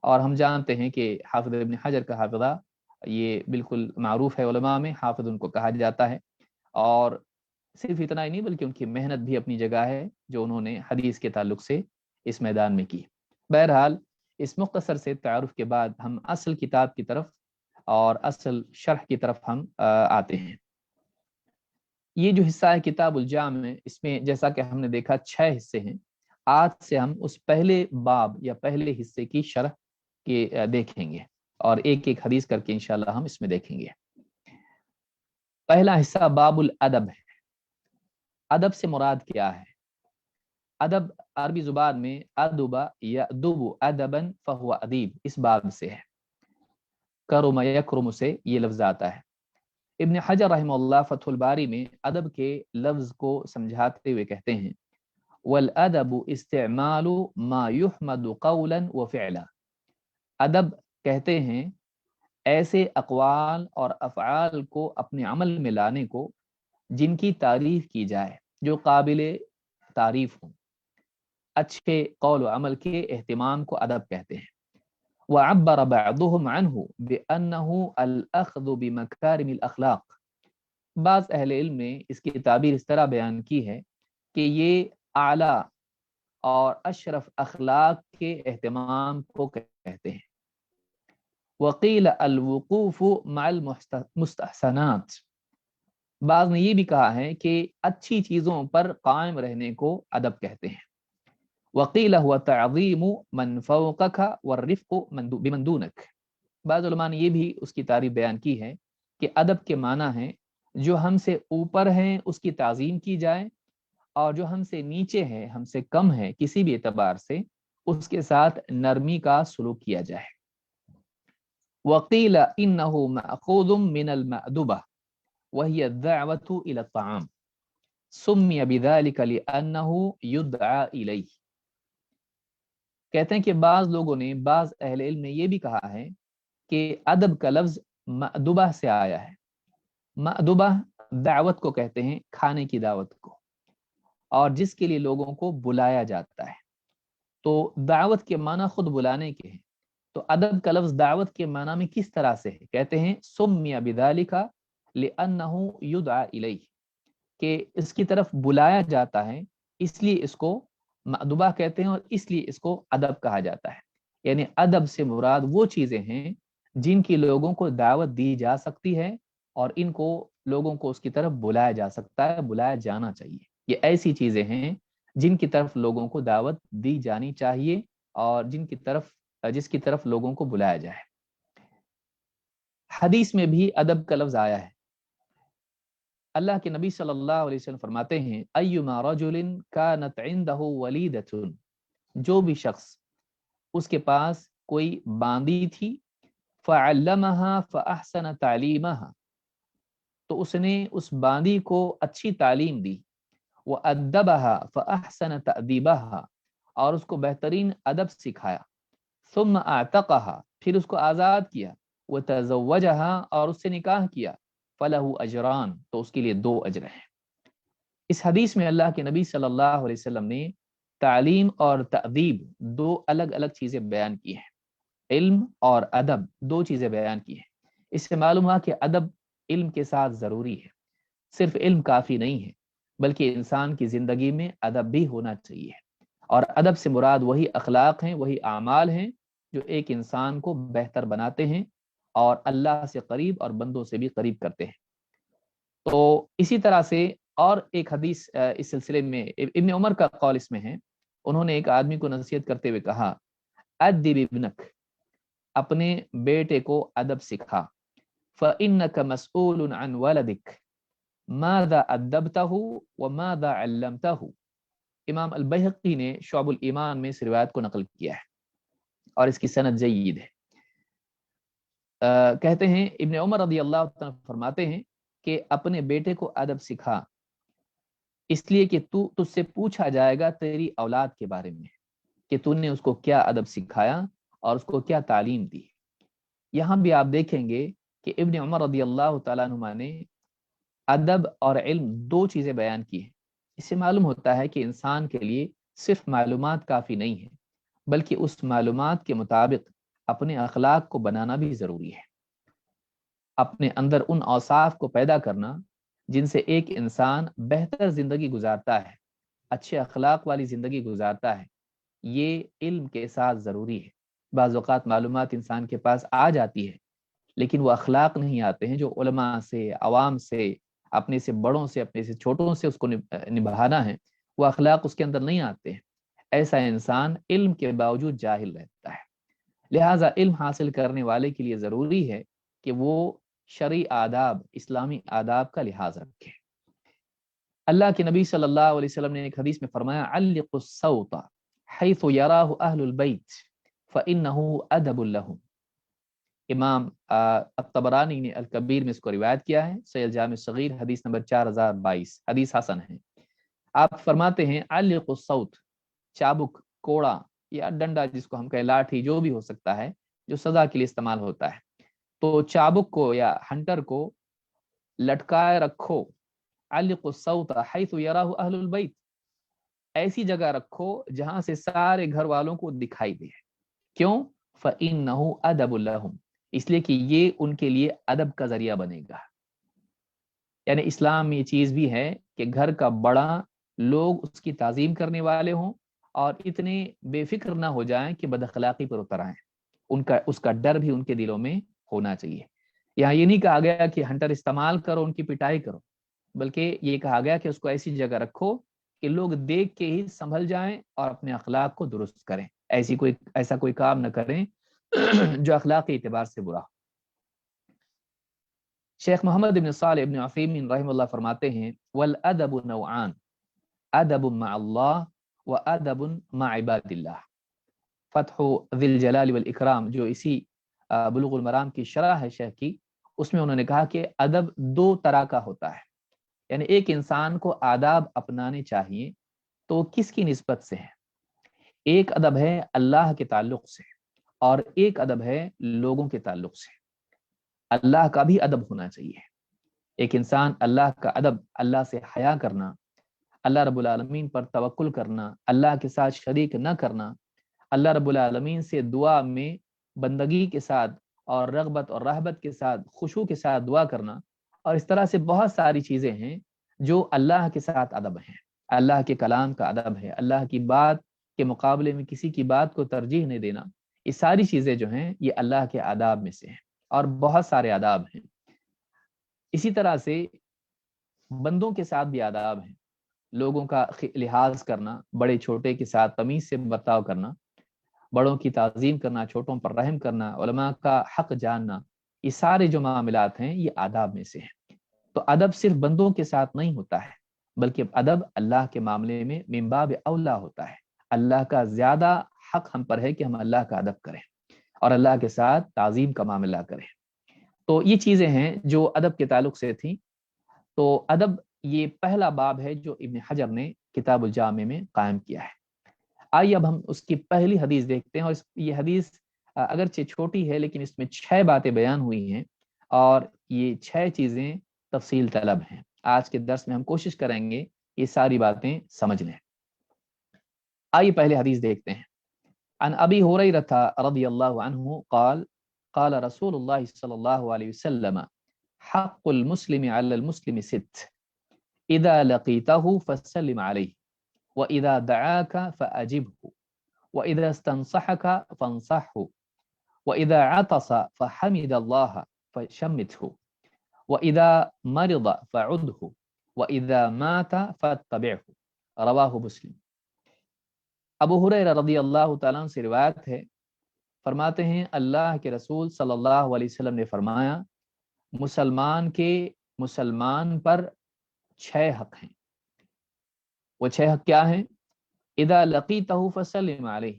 اور ہم جانتے ہیں کہ حافظ ابن حجر کا حافظہ یہ بالکل معروف ہے، علماء میں حافظ ان کو کہا جاتا ہے۔ اور صرف اتنا ہی نہیں بلکہ ان کی محنت بھی اپنی جگہ ہے جو انہوں نے حدیث کے تعلق سے اس میدان میں کی۔ بہرحال اس مختصر سے تعارف کے بعد ہم اصل کتاب کی طرف اور اصل شرح کی طرف ہم آتے ہیں۔ یہ جو حصہ ہے کتاب الجامع، اس میں جیسا کہ ہم نے دیکھا 6 حصے ہیں۔ آج سے ہم اس پہلے باب یا پہلے حصے کی شرح کے دیکھیں گے، اور ایک ایک حدیث کر کے انشاءاللہ ہم اس میں دیکھیں گے۔ پہلا حصہ باب الادب ہے۔ ادب سے مراد کیا ہے؟ ادب عربی زبان میں ادب یادب ادبا فہو ادیب، اس باب سے ہے۔ کرم یکرم سے یہ لفظ آتا ہے۔ ابن حجر رحمہ اللہ فتح الباری میں ادب کے لفظ کو سمجھاتے ہوئے کہتے ہیں والادب استعمال ما يحمد قولا وفعلا، ادب کہتے ہیں ایسے اقوال اور افعال کو اپنے عمل میں لانے کو جن کی تعریف کی جائے، جو قابل تعریف ہوں۔ اچھے قول و عمل کے اہتمام کو ادب کہتے ہیں۔ وعبر بعضهم عنه بأنه الأخذ بمكارم الأخلاق، بعض اہل علم نے اس کی تعبیر اس طرح بیان کی ہے کہ یہ اعلیٰ اور اشرف اخلاق کے اہتمام کو کہتے ہیں۔ وقیل الوقوف مع المستحسنات، بعض نے یہ بھی کہا ہے کہ اچھی چیزوں پر قائم رہنے کو ادب کہتے ہیں۔ وقیل هو تعظیم من فوقک والرفق بمن دونک، بعض علماء نے یہ بھی اس کی تعریف بیان کی ہے کہ ادب کے معنی ہے جو ہم سے اوپر ہیں اس کی تعظیم کی جائے، اور جو ہم سے نیچے ہے، ہم سے کم ہے کسی بھی اعتبار سے، اس کے ساتھ نرمی کا سلوک کیا جائے۔ وقیل انه مأخوذ من المأدبہ وهي الدعوة الى الطعام سمي بذلك لأنه يدعى الیہ، کہتے ہیں کہ بعض لوگوں نے، بعض اہل علم نے یہ بھی کہا ہے کہ ادب کا لفظ مأدبہ سے آیا ہے۔ مأدبہ دعوت کو کہتے ہیں، کھانے کی دعوت کو، اور جس کے لیے لوگوں کو بلایا جاتا ہے۔ تو دعوت کے معنی خود بلانے کے ہیں، تو ادب کا لفظ دعوت کے معنی میں کس طرح سے ہے؟ کہتے ہیں سمی بذالک لأنہ یدعى الیہ، کہ اس کی طرف بلایا جاتا ہے، اس لیے اس کو مأدبہ کہتے ہیں اور اس لیے اس کو ادب کہا جاتا ہے۔ یعنی ادب سے مراد وہ چیزیں ہیں جن کی لوگوں کو دعوت دی جا سکتی ہے اور ان کو لوگوں کو اس کی طرف بلایا جا سکتا ہے، بلایا جانا چاہیے۔ یہ ایسی چیزیں ہیں جن کی طرف لوگوں کو دعوت دی جانی چاہیے اور جس کی طرف لوگوں کو بلایا جائے۔ حدیث میں بھی ادب کا لفظ آیا ہے۔ اللہ کے نبی صلی اللہ علیہ وسلم فرماتے ہیں ایما رجل کانت عنده ولیدۃ، جو بھی شخص اس کے پاس کوئی باندی تھی، فعلمها فاحسن تعلیمها، تو اس نے اس باندی کو اچھی تعلیم دی، وادبها فاحسن تادیبها، اور اس کو بہترین ادب سکھایا، ثم اعتقها، پھر اس کو آزاد کیا، وتزوجها، اور اس سے نکاح کیا، فلہ اجران، تو اس کے لیے 2 اجر ہیں۔ اس حدیث میں اللہ کے نبی صلی اللہ علیہ وسلم نے تعلیم اور تأدیب 2 الگ الگ چیزیں بیان کی ہیں، علم اور ادب 2 چیزیں بیان کی ہیں۔ اس سے معلوم ہوا کہ ادب علم کے ساتھ ضروری ہے، صرف علم کافی نہیں ہے، بلکہ انسان کی زندگی میں ادب بھی ہونا چاہیے، اور ادب سے مراد وہی اخلاق ہیں، وہی اعمال ہیں جو ایک انسان کو بہتر بناتے ہیں اور اللہ سے قریب اور بندوں سے بھی قریب کرتے ہیں۔ تو اسی طرح سے اور ایک حدیث اس سلسلے میں ابن عمر کا قول اس میں ہے، انہوں نے ایک آدمی کو نصیحت کرتے ہوئے کہا ادب ابنک، اپنے بیٹے کو ادب سکھا، فإنک مسئول عن ولدک ماذا ادبته وماذا علمته۔ امام البیہقی نے شعب الایمان میں اس روایت کو نقل کیا ہے اور اس کی سند جید ہے۔ کہتے ہیں ابن عمر رضی اللہ عنہ فرماتے ہیں کہ اپنے بیٹے کو ادب سکھا، اس لیے کہ تجھ سے پوچھا جائے گا تیری اولاد کے بارے میں کہ تو نے اس کو کیا ادب سکھایا اور اس کو کیا تعلیم دی۔ یہاں بھی آپ دیکھیں گے کہ ابن عمر رضی اللہ تعالیٰ عنہ نے ادب اور علم 2 چیزیں بیان کی ہیں۔ اس سے معلوم ہوتا ہے کہ انسان کے لیے صرف معلومات کافی نہیں ہے، بلکہ اس معلومات کے مطابق اپنے اخلاق کو بنانا بھی ضروری ہے، اپنے اندر ان اوصاف کو پیدا کرنا جن سے ایک انسان بہتر زندگی گزارتا ہے، اچھے اخلاق والی زندگی گزارتا ہے، یہ علم کے ساتھ ضروری ہے۔ بعض اوقات معلومات انسان کے پاس آ جاتی ہے لیکن وہ اخلاق نہیں آتے ہیں جو علماء سے، عوام سے، اپنے سے بڑوں سے، اپنے سے چھوٹوں سے اس کو نبھانا ہے، وہ اخلاق اس کے اندر نہیں آتے ہیں۔ ایسا انسان علم کے باوجود جاہل رہتا ہے۔ لہٰذا علم حاصل کرنے والے کے لیے ضروری ہے کہ وہ شرعی آداب، اسلامی آداب کا لحاظ رکھے۔ اللہ کے نبی صلی اللہ علیہ وسلم نے ایک حدیث میں فرمایا علق الصوت حیث یراہ اہل البیت فإنہ ادب لہم۔ امام الطبرانی نے الکبیر میں اس کو روایت کیا ہے، صحیح الجامع الصغیر حدیث نمبر 4022، حدیث حسن ہے۔ آپ فرماتے ہیں علق الصوت، چابک، کوڑا یا ڈنڈا جس کو ہم کہیں، لاٹھی، جو بھی ہو سکتا ہے جو سزا کے لیے استعمال ہوتا ہے، تو چابک کو یا ہنٹر کو لٹکائے رکھو، علق الصوت حیث یراہ اہل البیت، ایسی جگہ رکھو جہاں سے سارے گھر والوں کو دکھائی دے۔ کیوں؟ فإنہ ادب لہم، اس لیے کہ یہ ان کے لیے ادب کا ذریعہ بنے گا۔ یعنی اسلام میں یہ چیز بھی ہے کہ گھر کا بڑا لوگ اس کی تعظیم کرنے والے ہوں اور اتنے بے فکر نہ ہو جائیں کہ بد اخلاقی پر اتر آئیں، اس کا ڈر بھی ان کے دلوں میں ہونا چاہیے۔ یہاں یہ نہیں کہا گیا کہ ہنٹر استعمال کرو، ان کی پٹائی کرو، بلکہ یہ کہا گیا کہ اس کو ایسی جگہ رکھو کہ لوگ دیکھ کے ہی سنبھل جائیں اور اپنے اخلاق کو درست کریں، ایسا کوئی کام نہ کریں جو اخلاقی اعتبار سے برا ہو۔ شیخ محمد بن صالح بن عثیمین رحمہ اللہ فرماتے ہیں والادب نوعان، ادب مع اللہ و ادب مع عباد اللہ۔ فتح ذی الجلال والاکرام جو اسی بلوغ المرام کی شرح ہے شیخ کی، اس میں انہوں نے کہا کہ ادب 2 طرح کا ہوتا ہے، یعنی ایک انسان کو آداب اپنانے چاہیے تو کس کی نسبت سے ہے؟ ایک ادب ہے اللہ کے تعلق سے اور ایک ادب ہے لوگوں کے تعلق سے۔ اللہ کا بھی ادب ہونا چاہیے، ایک انسان اللہ کا ادب، اللہ سے حیا کرنا، اللہ رب العالمین پر توکل کرنا، اللہ کے ساتھ شریک نہ کرنا، اللہ رب العالمین سے دعا میں بندگی کے ساتھ اور رغبت اور رہبت کے ساتھ خشوع کے ساتھ دعا کرنا، اور اس طرح سے بہت ساری چیزیں ہیں جو اللہ کے ساتھ ادب ہیں، اللہ کے کلام کا ادب ہے، اللہ کی بات کے مقابلے میں کسی کی بات کو ترجیح نہیں دینا، یہ ساری چیزیں جو ہیں یہ اللہ کے آداب میں سے ہیں، اور بہت سارے آداب ہیں۔ اسی طرح سے بندوں کے ساتھ بھی آداب ہیں، لوگوں کا لحاظ کرنا، بڑے چھوٹے کے ساتھ تمیز سے برتاؤ کرنا، بڑوں کی تعظیم کرنا، چھوٹوں پر رحم کرنا، علماء کا حق جاننا، یہ سارے جو معاملات ہیں یہ آداب میں سے ہیں۔ تو ادب صرف بندوں کے ساتھ نہیں ہوتا ہے، بلکہ ادب اللہ کے معاملے میں من باب اولا ہوتا ہے۔ اللہ کا زیادہ حق ہم پر ہے کہ ہم اللہ کا ادب کریں اور اللہ کے ساتھ تعظیم کا معاملہ کریں۔ تو یہ چیزیں ہیں جو ادب کے تعلق سے تھیں۔ تو ادب یہ پہلا باب ہے جو ابن حجر نے کتاب الجامع میں قائم کیا ہے۔ آئیے اب ہم اس کی پہلی حدیث دیکھتے ہیں، اور یہ حدیث اگرچہ چھوٹی ہے لیکن اس میں 6 باتیں بیان ہوئی ہیں، اور یہ 6 چیزیں تفصیل طلب ہیں۔ آج کے درس میں ہم کوشش کریں گے یہ ساری باتیں سمجھ لیں۔ آئیے پہلے حدیث دیکھتے ہیں۔ عن ابی ہریرہ رضی اللہ عنہ قال قال رسول اللہ صلی اللہ علیہ وسلم حق المسلم علی المسلم 6 اذا لقیتہ فسلم علیہ وَإِذَا دَعَاكَ فَأَجِبْهُ وَإِذَا اسْتَنصَحَكَ فَانصَحْهُ وَإِذَا عَطَسَ فَحَمِدَ اللَّهَ فَشَمِّتْهُ وَإِذَا مَرِضَ فَعُدْهُ وَإِذَا مَاتَ فَاتَّبِعْهُ رواہ مسلم۔ ابو ہریرہ رضی اللہ تعالیٰ عنہ سے روایت ہے، فرماتے ہیں اللہ کے رسول صلی اللہ علیہ وسلم نے فرمایا، مسلمان پر 6 حق ہیں۔ وہ 6 حق کیا ہیں؟ اذا لقیتہ فسلم علیہ،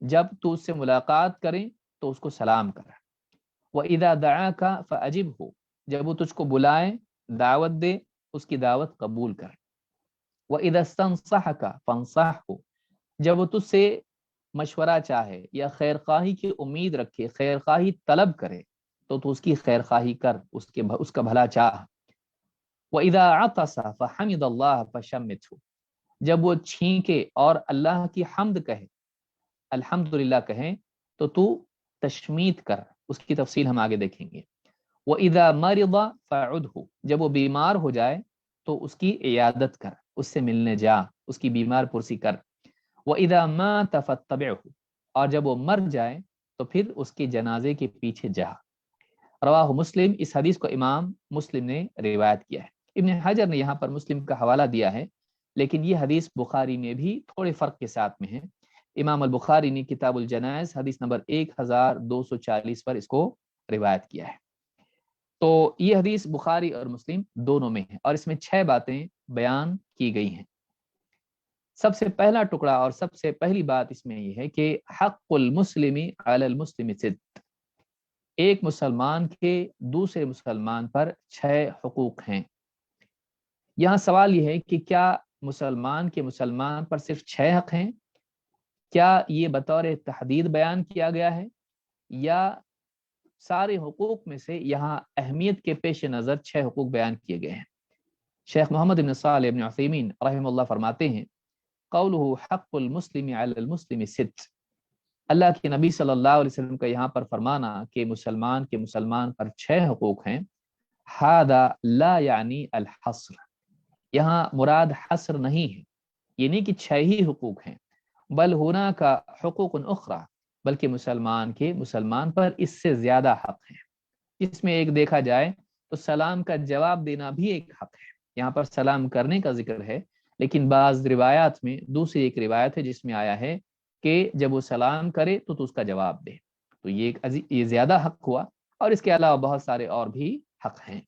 جب تو اس سے ملاقات کریں تو اس کو سلام کر۔ وَإِذَا دَعَاكَ فَأَجِبْهُ، جب وہ تجھ کو بلائے، دعوت دے، اس کی دعوت قبول کر۔ وَإِذَا اسْتَنصَحَكَ فَانصَحْهُ، جب وہ تجھ سے مشورہ چاہے یا خیر خواہی کی امید رکھے، خیر خواہی طلب کرے تو تو اس کی خیر خواہی کر، اس کا بھلا چاہ۔ وَإِذَا عَطَسَ فَحَمِدَ اللَّهَ فَشَمِّتْهُ، جب وہ چھینکے اور اللہ کی حمد کہے، الحمدللہ کہیں، تو تو تشمیت کر۔ اس کی تفصیل ہم آگے دیکھیں گے۔ وَإِذَا مَرِضَ فَعُدْهُ، جب وہ بیمار ہو جائے تو اس کی عیادت کر، اس سے ملنے جا، اس کی بیمار پرسی کر۔ وَإِذَا مَاتَ فَاتَّبِعْهُ، اور جب وہ مر جائے تو پھر اس کے جنازے کے پیچھے جا۔ رواہ مسلم، اس حدیث کو امام مسلم نے روایت کیا ہے۔ ابن حجر نے یہاں پر مسلم کا حوالہ دیا ہے، لیکن یہ حدیث بخاری میں بھی تھوڑے فرق کے ساتھ میں ہے۔ امام البخاری نے کتاب الجنائز حدیث نمبر 1240 پر اس کو روایت کیا ہے۔ تو یہ حدیث بخاری اور مسلم دونوں میں ہے، اور اس میں 6 باتیں بیان کی گئی ہیں۔ سب سے پہلا ٹکڑا اور سب سے پہلی بات اس میں یہ ہے کہ حق المسلم علی المسلم 6، ایک مسلمان کے دوسرے مسلمان پر 6 حقوق ہیں۔ یہاں سوال یہ ہے کہ کیا مسلمان کے مسلمان پر صرف 6 حق ہیں؟ کیا یہ بطور تحدید بیان کیا گیا ہے، یا سارے حقوق میں سے یہاں اہمیت کے پیش نظر 6 حقوق بیان کیے گئے ہیں؟ شیخ محمد بن صالح بن عثیمین رحمہ اللہ فرماتے ہیں، قولہ حق المسلم علی المسلم 6، اللہ کے نبی صلی اللہ علیہ وسلم کا یہاں پر فرمانا کہ مسلمان کے مسلمان پر 6 حقوق ہیں، ھذا لا یعنی الحصر، یہاں مراد حصر نہیں ہے، یہ نہیں کہ 6 ہی حقوق ہیں، بل ہونا کا حقوق اخرى، بلکہ مسلمان کے مسلمان پر اس سے زیادہ حق ہیں۔ اس میں ایک دیکھا جائے تو سلام کا جواب دینا بھی ایک حق ہے۔ یہاں پر سلام کرنے کا ذکر ہے، لیکن بعض روایات میں دوسری ایک روایت ہے جس میں آیا ہے کہ جب وہ سلام کرے تو اس کا جواب دے، تو یہ زیادہ حق ہوا، اور اس کے علاوہ بہت سارے اور بھی حق ہیں۔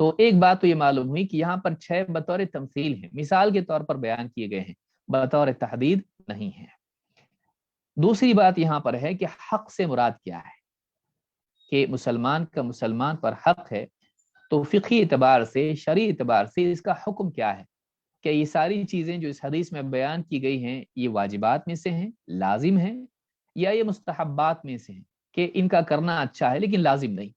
تو ایک بات تو یہ معلوم ہوئی کہ یہاں پر 6 بطور تمثیل ہیں، مثال کے طور پر بیان کیے گئے ہیں، بطور تحدید نہیں ہے۔ دوسری بات یہاں پر ہے کہ حق سے مراد کیا ہے، کہ مسلمان کا مسلمان پر حق ہے، تو فقہی اعتبار سے، شرعی اعتبار سے اس کا حکم کیا ہے؟ کہ یہ ساری چیزیں جو اس حدیث میں بیان کی گئی ہیں یہ واجبات میں سے ہیں، لازم ہیں، یا یہ مستحبات میں سے ہیں کہ ان کا کرنا اچھا ہے لیکن لازم نہیں؟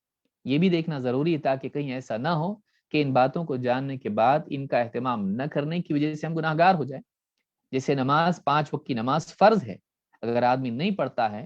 یہ بھی دیکھنا ضروری ہے تاکہ کہیں ایسا نہ ہو کہ ان باتوں کو جاننے کے بعد ان کا اہتمام نہ کرنے کی وجہ سے ہم گناہ گار ہو جائیں۔ جیسے نماز، 5 وقت کی نماز فرض ہے، اگر آدمی نہیں پڑھتا ہے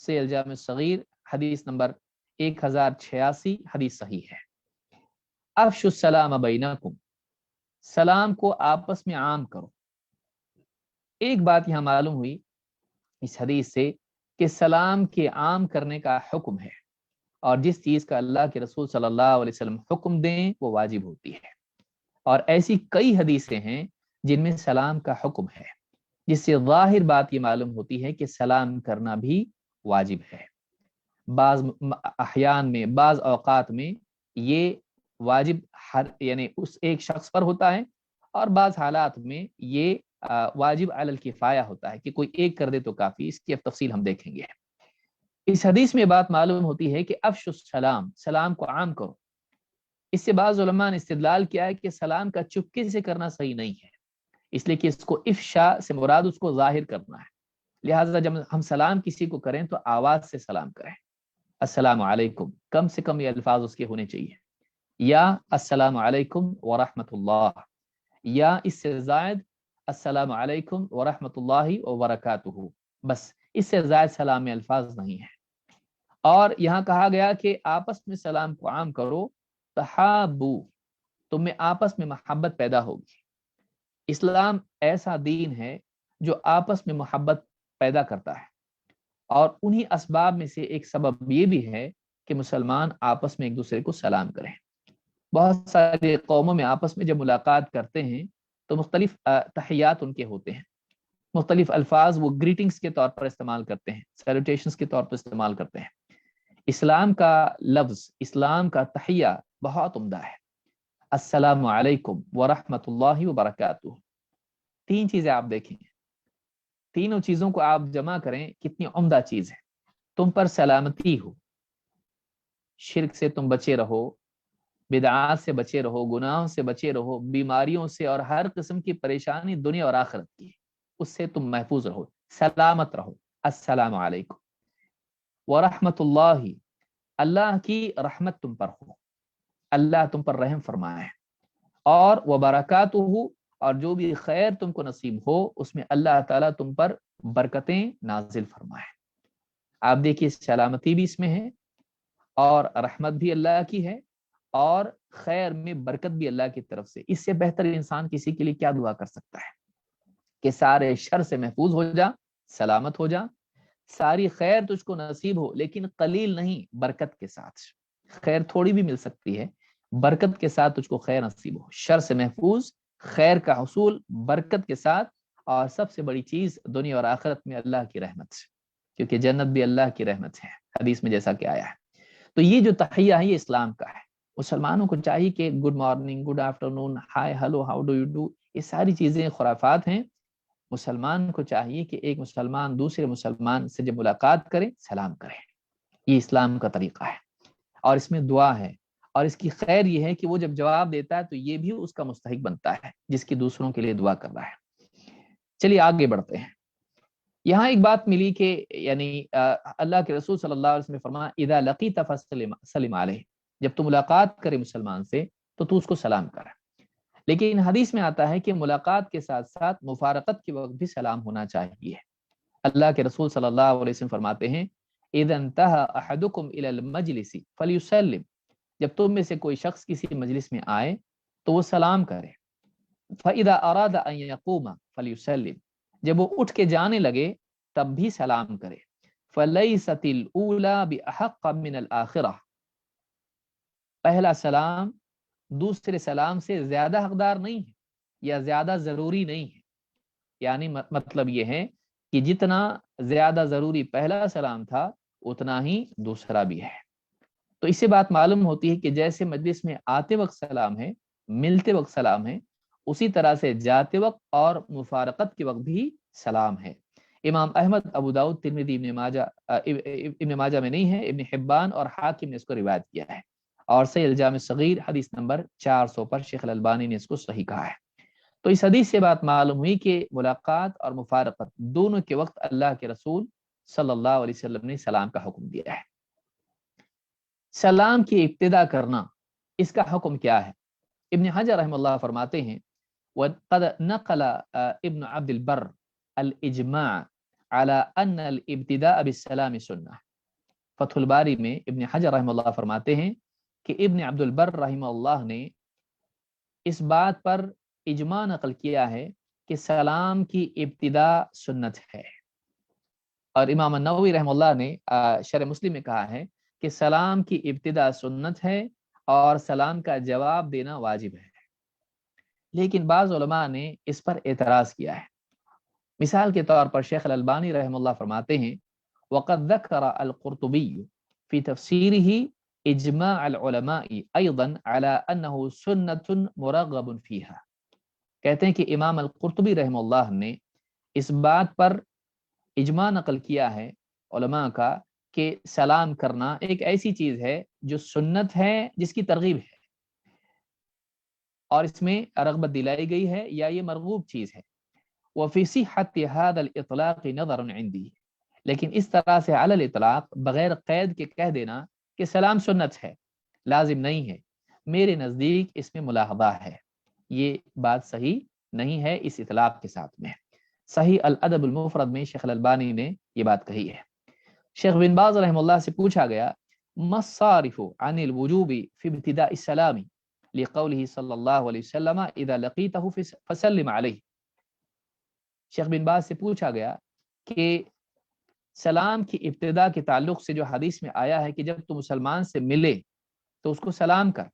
سے الجامع الصغیر حدیث نمبر 1086 حدیث صحیح ہے۔ افشوا السلام بینکم، سلام کو آپس میں عام کرو۔ ایک بات یہاں معلوم ہوئی اس حدیث سے کہ سلام کے عام کرنے کا حکم ہے، اور جس چیز کا اللہ کے رسول صلی اللہ علیہ وسلم حکم دیں وہ واجب ہوتی ہے، اور ایسی کئی حدیثیں ہیں جن میں سلام کا حکم ہے، جس سے ظاہر بات یہ معلوم ہوتی ہے کہ سلام کرنا بھی واجب ہے۔ بعض احیان میں، بعض اوقات میں یہ واجب یعنی اس ایک شخص پر ہوتا ہے، اور بعض حالات میں یہ واجب علی الکفایہ ہوتا ہے کہ کوئی ایک کر دے تو کافی۔ اس کی تفصیل ہم دیکھیں گے۔ اس حدیث میں بات معلوم ہوتی ہے کہ افشوا السلام، سلام کو عام کرو۔ اس سے بعض علماء نے استدلال کیا ہے کہ سلام کا چپکے سے کرنا صحیح نہیں ہے، اس لیے کہ اس کو افشا سے مراد اس کو ظاہر کرنا ہے، لہٰذا جب ہم سلام کسی کو کریں تو آواز سے سلام کریں۔ السلام علیکم، کم سے کم یہ الفاظ اس کے ہونے چاہیے، یا السلام علیکم ورحمۃ اللہ، یا اس سے زائد السلام علیکم ورحمۃ اللہ وبرکاتہ، بس اس سے زائد سلام میں الفاظ نہیں ہیں۔ اور یہاں کہا گیا کہ آپس میں سلام کو عام کرو، تحابو، تم میں آپس میں محبت پیدا ہوگی۔ اسلام ایسا دین ہے جو آپس میں محبت پیدا کرتا ہے، اور انہی اسباب میں سے ایک سبب یہ بھی ہے کہ مسلمان آپس میں ایک دوسرے کو سلام کریں۔ بہت ساری قوموں میں آپس میں جب ملاقات کرتے ہیں تو مختلف تحیات ان کے ہوتے ہیں، مختلف الفاظ وہ گریٹنگز کے طور پر استعمال کرتے ہیں، سیلوٹیشنز کے طور پر استعمال کرتے ہیں۔ اسلام کا لفظ، اسلام کا تحیہ بہت عمدہ ہے، السلام علیکم ورحمۃ اللہ وبرکاتہ۔ تین چیزیں آپ دیکھیں، تینوں چیزوں کو آپ جمع کریں کتنی عمدہ چیز ہے۔ تم پر سلامتی ہو، شرک سے تم بچے رہو، بدعات سے بچے رہو، گناہوں سے بچے رہو، بیماریوں سے اور ہر قسم کی پریشانی دنیا اور آخرت کی، اس سے تم محفوظ رہو، سلامت رہو۔ السلام علیکم ورحمۃ اللہ، اللہ کی رحمت تم پر ہو، اللہ تم پر رحم فرمائے، اور وبرکاتہ، اور جو بھی خیر تم کو نصیب ہو اس میں اللہ تعالیٰ تم پر برکتیں نازل فرمائے۔ آپ دیکھیے سلامتی بھی اس میں ہے، اور رحمت بھی اللہ کی ہے، اور خیر میں برکت بھی اللہ کی طرف سے۔ اس سے بہتر انسان کسی کے لیے کیا دعا کر سکتا ہے کہ سارے شر سے محفوظ ہو جا، سلامت ہو جا، ساری خیر تجھ کو نصیب ہو، لیکن قلیل نہیں، برکت کے ساتھ۔ خیر تھوڑی بھی مل سکتی ہے، برکت کے ساتھ تجھ کو خیر نصیب ہو، شر سے محفوظ، خیر کا حصول برکت کے ساتھ، اور سب سے بڑی چیز دنیا اور آخرت میں اللہ کی رحمت سے، کیونکہ جنت بھی اللہ کی رحمت ہے، حدیث میں جیسا کہ آیا ہے۔ تو یہ جو تحیہ ہے یہ اسلام کا ہے۔ مسلمانوں کو چاہیے کہ good morning, good afternoon, high, hello, how do you do, یہ ساری چیزیں خرافات ہیں۔ مسلمان کو چاہیے کہ ایک مسلمان دوسرے مسلمان سے جب ملاقات کرے سلام کرے، یہ اسلام کا طریقہ ہے، اور اس میں دعا ہے، اور اس کی خیر یہ ہے کہ وہ جب جواب دیتا ہے تو یہ بھی اس کا مستحق بنتا ہے جس کی دوسروں کے لیے دعا کر رہا ہے۔ چلیے آگے بڑھتے ہیں۔ یہاں ایک بات ملی کہ یعنی اللہ کے رسول صلی اللہ علیہ وسلم نے فرمایا اذا لقیت فسلم علیہ، جب تو ملاقات کرے مسلمان سے تو اس کو سلام کر۔ لیکن حدیث میں آتا ہے کہ ملاقات کے ساتھ ساتھ مفارقت کے وقت بھی سلام ہونا چاہیے۔ اللہ کے رسول صلی اللہ علیہ وسلم فرماتے ہیں اذا انتهى احدكم الى المجلس فليسلم، جب تم میں سے کوئی شخص کسی مجلس میں آئے تو وہ سلام کرے۔ فاذا اراد ان يقوم فليسلم، جب وہ اٹھ کے جانے لگے تب بھی سلام کرے۔ فلیست الاولى باحق من الاخرہ، پہلا سلام دوسرے سلام سے زیادہ حقدار نہیں ہے یا زیادہ ضروری نہیں ہے، یعنی مطلب یہ ہے کہ جتنا زیادہ ضروری پہلا سلام تھا اتنا ہی دوسرا بھی ہے۔ تو اس سے بات معلوم ہوتی ہے کہ جیسے مجلس میں آتے وقت سلام ہے، ملتے وقت سلام ہے، اسی طرح سے جاتے وقت اور مفارقت کے وقت بھی سلام ہے۔ امام احمد، ابو داؤد، ترمذی، ابن ماجہ میں نہیں ہے، ابن حبان اور حاکم نے اس کو روایت کیا ہے، اور صحیح الجامع الصغیر حدیث نمبر 400 پر شیخ الالبانی نے اس کو صحیح کہا ہے۔ تو اس حدیث سے بات معلوم ہوئی کہ ملاقات اور مفارقت دونوں کے وقت اللہ کے رسول صلی اللہ علیہ وسلم نے سلام کا حکم دیا ہے۔ سلام کی ابتدا کرنا، اس کا حکم کیا ہے؟ ابن حجر رحمہ اللہ فرماتے ہیں وَقَدْ نَقَلَ ابن عبد البر الْإِجْمَاعَ على ان الابتداء بالسلام سنہ۔ فتح الباری میں ابن حجر رحمہ اللہ فرماتے ہیں کہ ابن عبد البر رحمہ اللہ نے اس بات پر اجماع نقل کیا ہے کہ سلام کی ابتدا سنت ہے، اور امام النووی رحمہ اللہ نے شرح مسلم میں کہا ہے کہ سلام کی ابتدا سنت ہے اور سلام کا جواب دینا واجب ہے۔ لیکن بعض علماء نے اس پر اعتراض کیا ہے۔ مثال کے طور پر شیخ الالبانی رحمہ اللہ فرماتے ہیں وقد ذکر القرطبی فی تفسیرہ اجماع العلماء ایضا علی انہ سنت مرغب فیہا۔ کہتے ہیں کہ امام القرطبی رحمہ اللہ نے اس بات پر اجماع نقل کیا ہے علماء کا کہ سلام کرنا ایک ایسی چیز ہے جو سنت ہے، جس کی ترغیب ہے اور اس میں رغبت دلائی گئی ہے، یا یہ مرغوب چیز ہے۔ وفی صحت هذا الاطلاق نظر عندی، لیکن اس طرح سے علی الاطلاق بغیر قید کے کہہ دینا کہ سلام سنت ہے، لازم نہیں ہے، میرے نزدیک اس میں ملاحظہ ہے، یہ بات صحیح نہیں ہے اس اطلاق کے ساتھ میں۔ صحیح الادب المفرد میں شیخ الالبانی نے یہ بات کہی ہے۔ شیخ بن باز رحمہ اللہ سے پوچھا گیا ما الصارف عن الوجوب فی ابتداء السلام لقوله صلی اللہ علیہ وسلم اذا لقیتہ فسلم علیہ۔ شیخ بن باز سے پوچھا گیا کہ سلام کی ابتدا کے تعلق سے جو حدیث میں آیا ہے کہ جب تم مسلمان سے ملے تو اس کو سلام کر،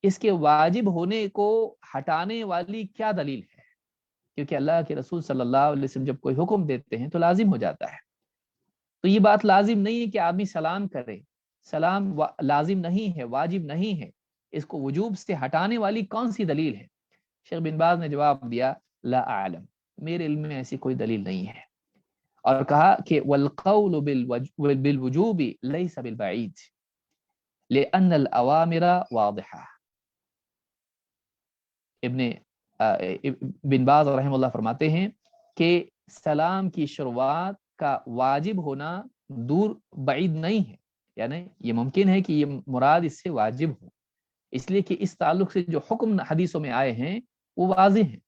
اس کے واجب ہونے کو ہٹانے والی کیا دلیل ہے؟ کیونکہ اللہ کے رسول صلی اللہ علیہ وسلم جب کوئی حکم دیتے ہیں تو لازم ہو جاتا ہے، تو یہ بات لازم نہیں ہے کہ آدمی سلام کرے، سلام لازم نہیں ہے، واجب نہیں ہے، اس کو وجوب سے ہٹانے والی کون سی دلیل ہے؟ شیخ بن باز نے جواب دیا لا اعلم، میرے علم میں ایسی کوئی دلیل نہیں ہے، اور کہا کہ والقول بالوجوب ليس بالبعید لأن الأوامر واضحة۔ بن باز رحمہ اللہ فرماتے ہیں کہ سلام کی شروعات کا واجب ہونا دور بعید نہیں ہے، یعنی یہ ممکن ہے کہ یہ مراد اس سے واجب ہو، اس لیے کہ اس تعلق سے جو حکم حدیثوں میں آئے ہیں وہ واضح ہیں۔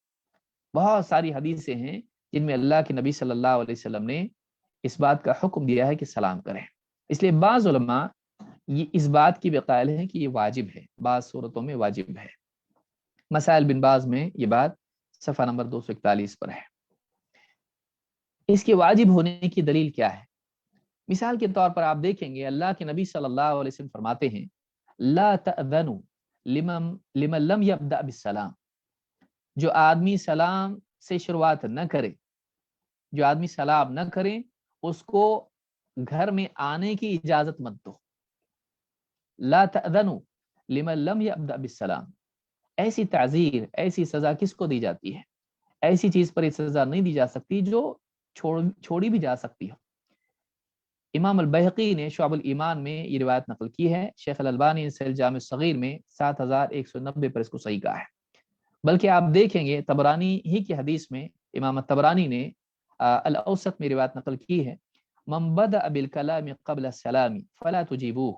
بہت ساری حدیثیں ہیں جن میں اللہ کے نبی صلی اللہ علیہ وسلم نے اس بات کا حکم دیا ہے کہ سلام کریں، اس لیے بعض علماء یہ اس بات کی بھی قائل ہیں کہ یہ واجب ہے، بعض صورتوں میں واجب ہے۔ مسائل بن باز میں یہ بات صفحہ نمبر 241 پر ہے۔ اس کے واجب ہونے کی دلیل کیا ہے؟ مثال کے طور پر آپ دیکھیں گے اللہ کے نبی صلی اللہ علیہ وسلم فرماتے ہیں لا تأذنوا لمن لم يبدأ بالسلام، جو آدمی سلام سے شروعات نہ کرے، جو آدمی سلام نہ کرے اس کو گھر میں آنے کی اجازت مت دو۔ لا تأذنوا لمن لم يبدأ بالسلام، ایسی تعزیر، ایسی سزا کس کو دی جاتی ہے؟ ایسی چیز پر یہ سزا نہیں دی جا سکتی جو چھوڑی بھی جا سکتی ہو۔ امام البیہقی نے شعب الایمان میں یہ روایت نقل کی ہے، شیخ الالبانی نے صحیح جامع الصغیر میں 7190 پر اس کو صحیح کہا ہے۔ بلکہ آپ دیکھیں گے طبرانی ہی کی حدیث میں امام طبرانی نے الاوسط میں روایت نقل کی ہے من بدأ بالکلام قبل السلام فلا تجیبوه،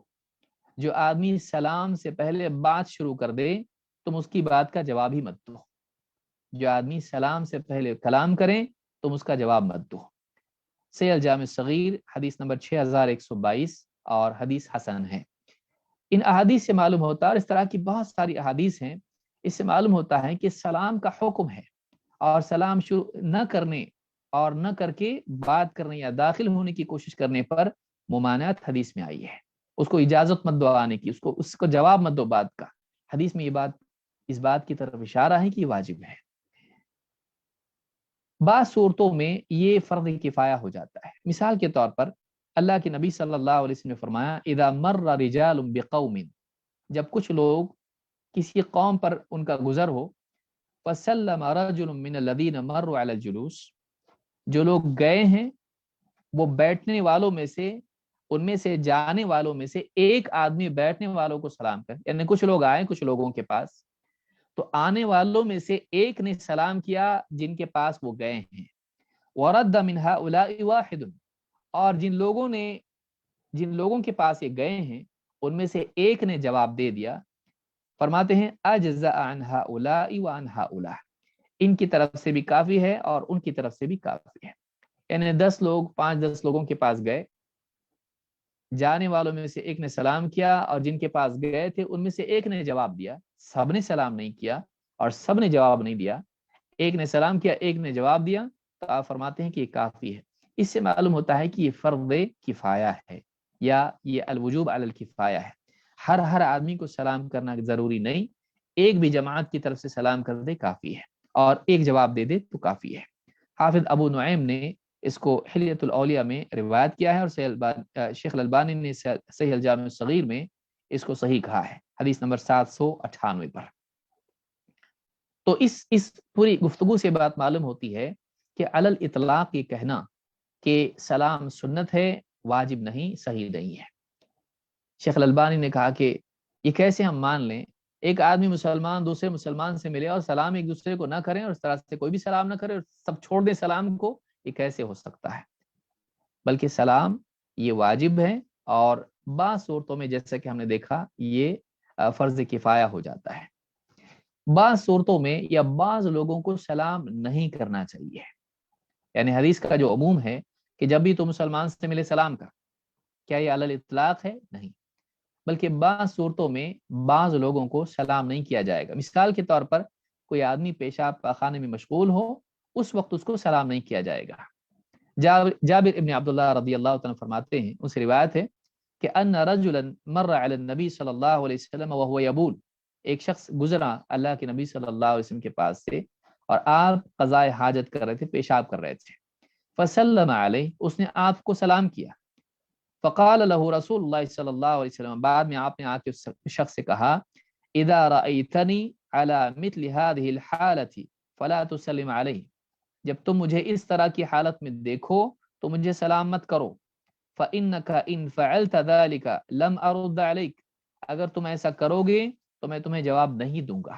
جو آدمی سلام سے پہلے بات شروع کر دے تم اس کی بات کا جواب ہی مت دو، جو آدمی سلام سے پہلے کلام کریں تم اس کا جواب مت دو۔ سیل جامع صغیر حدیث نمبر 6122 اور حدیث حسن ہے۔ ان احادیث سے معلوم ہوتا ہے، اور اس طرح کی بہت ساری احادیث ہیں، اس سے معلوم ہوتا ہے کہ سلام کا حکم ہے، اور سلام شروع نہ کرنے اور نہ کر کے بات کرنے یا داخل ہونے کی کوشش کرنے پر ممانعت حدیث میں آئی ہے۔ اس کو اجازت مت دو آنے کی، اس کو جواب مت دو بات کا، حدیث میں یہ بات اس بات کی طرف اشارہ ہے کہ یہ واجب ہے۔ بعض صورتوں میں یہ فرض کفایہ ہو جاتا ہے، مثال کے طور پر اللہ کے نبی صلی اللہ علیہ وسلم نے فرمایا اذا مر رجال بقوم، جب کچھ لوگ کسی قوم پر ان کا گزر ہو، فسلم رجل من الذین مروا علی الجلوس، جو لوگ گئے ہیں وہ بیٹھنے والوں میں سے، ان میں سے جانے والوں میں سے ایک آدمی بیٹھنے والوں کو سلام کر، یعنی کچھ لوگ آئے کچھ لوگوں کے پاس، تو آنے والوں میں سے ایک نے سلام کیا جن کے پاس وہ گئے ہیں، ورد من هؤلاء واحد، اور جن لوگوں کے پاس یہ گئے ہیں ان میں سے ایک نے جواب دے دیا، فرماتے ہیں اجزاء عن هؤلاء وعن هؤلاء، ان کی طرف سے بھی کافی ہے اور ان کی طرف سے بھی کافی ہے۔ یعنی 10 لوگ 5-10 لوگوں کے پاس گئے، جانے والوں میں سے ایک نے سلام کیا اور جن کے پاس گئے تھے ان میں سے ایک نے جواب دیا، سب نے سلام نہیں کیا اور سب نے جواب نہیں دیا، ایک نے سلام کیا ایک نے جواب دیا، تو آپ فرماتے ہیں کہ یہ کافی ہے۔ اس سے معلوم ہوتا ہے کہ یہ فرض کفایہ ہے یا یہ الوجوب علی الکفایہ ہے، ہر آدمی کو سلام کرنا ضروری نہیں، ایک بھی جماعت کی طرف سے سلام کر دے کافی ہے اور ایک جواب دے دے تو کافی ہے۔ حافظ ابو نعیم نے اس کو حلیۃ الاولیاء میں روایت کیا ہے اور شیخ الالبانی نے صحیح الجامع الصغیر میں اس کو صحیح کہا ہے، حدیث نمبر 798 پر۔ تو اس پوری گفتگو سے بات معلوم ہوتی ہے کہ علی الاطلاق یہ کہنا کہ سلام سنت ہے، واجب نہیں، صحیح نہیں ہے۔ شیخ الالبانی نے کہا کہ یہ کیسے ہم مان لیں، ایک آدمی مسلمان دوسرے مسلمان سے ملے اور سلام ایک دوسرے کو نہ کریں اور اس طرح سے کوئی بھی سلام نہ کرے اور سب چھوڑ دیں سلام کو، یہ کیسے ہو سکتا ہے؟ بلکہ سلام یہ واجب ہے اور بعض صورتوں میں جیسا کہ ہم نے دیکھا یہ فرض کفایہ ہو جاتا ہے، بعض صورتوں میں یا بعض لوگوں کو سلام نہیں کرنا چاہیے، یعنی حدیث کا جو عموم ہے کہ جب بھی تو مسلمان سے ملے سلام کر، کیا یہ علی الاطلاق ہے؟ نہیں، بلکہ بعض صورتوں میں بعض لوگوں کو سلام نہیں کیا جائے گا۔ مثال کے طور پر کوئی آدمی پیشاب پاخانے میں مشغول ہو، اس وقت اس کو سلام نہیں کیا جائے گا۔ جابر ابن عبداللہ رضی اللہ عنہ فرماتے ہیں، اس روایت ہے کہ ان رجلا مر علی النبی صلی اللہ علیہ وسلم وهو یبول، ایک شخص گزرا اللہ کے نبی صلی اللہ علیہ وسلم کے پاس سے اور آپ قضاء حاجت کر رہے تھے، پیشاب کر رہے تھے، فسلم علیہ، اس نے آپ کو سلام کیا، فقال له رسول اللہ صلی اللہ علیہ وسلم، بعد میں آپ نے آ کے اس شخص سے کہا، اذا رأیتنی علی مثل هذه الحالة فلا تسلم علیہ، جب تم مجھے اس طرح کی حالت میں دیکھو تو مجھے سلام مت کرو، فإنك إن فعلت ذلك لم أرد عليك، اگر تم ایسا کرو گے تو میں تمہیں جواب نہیں دوں گا۔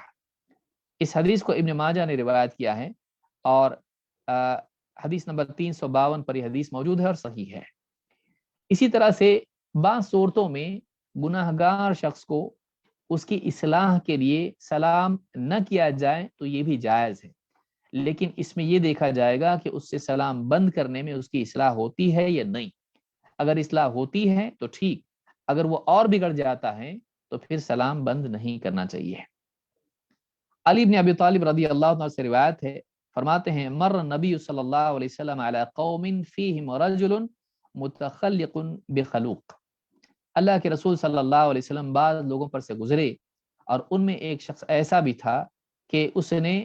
اس حدیث کو ابن ماجہ نے روایت کیا ہے اور حدیث نمبر 352 پر یہ حدیث موجود ہے اور صحیح ہے۔ اسی طرح سے بعض صورتوں میں گناہ گار شخص کو اس کی اصلاح کے لیے سلام نہ کیا جائے تو یہ بھی جائز ہے، لیکن اس میں یہ دیکھا جائے گا کہ اس سے سلام بند کرنے میں اس کی اصلاح ہوتی ہے یا نہیں، اگر اصلاح ہوتی ہے تو ٹھیک، اگر وہ اور بگڑ جاتا ہے تو پھر سلام بند نہیں کرنا چاہیے۔ علی بن ابی طالب رضی اللہ عنہ سے روایت ہے، فرماتے ہیں مر نبی صلی اللہ علیہ وسلم علی قوم فیہم رجل متخلق بخلوق، اللہ کے رسول صلی اللہ علیہ وسلم بعض لوگوں پر سے گزرے اور ان میں ایک شخص ایسا بھی تھا کہ اس نے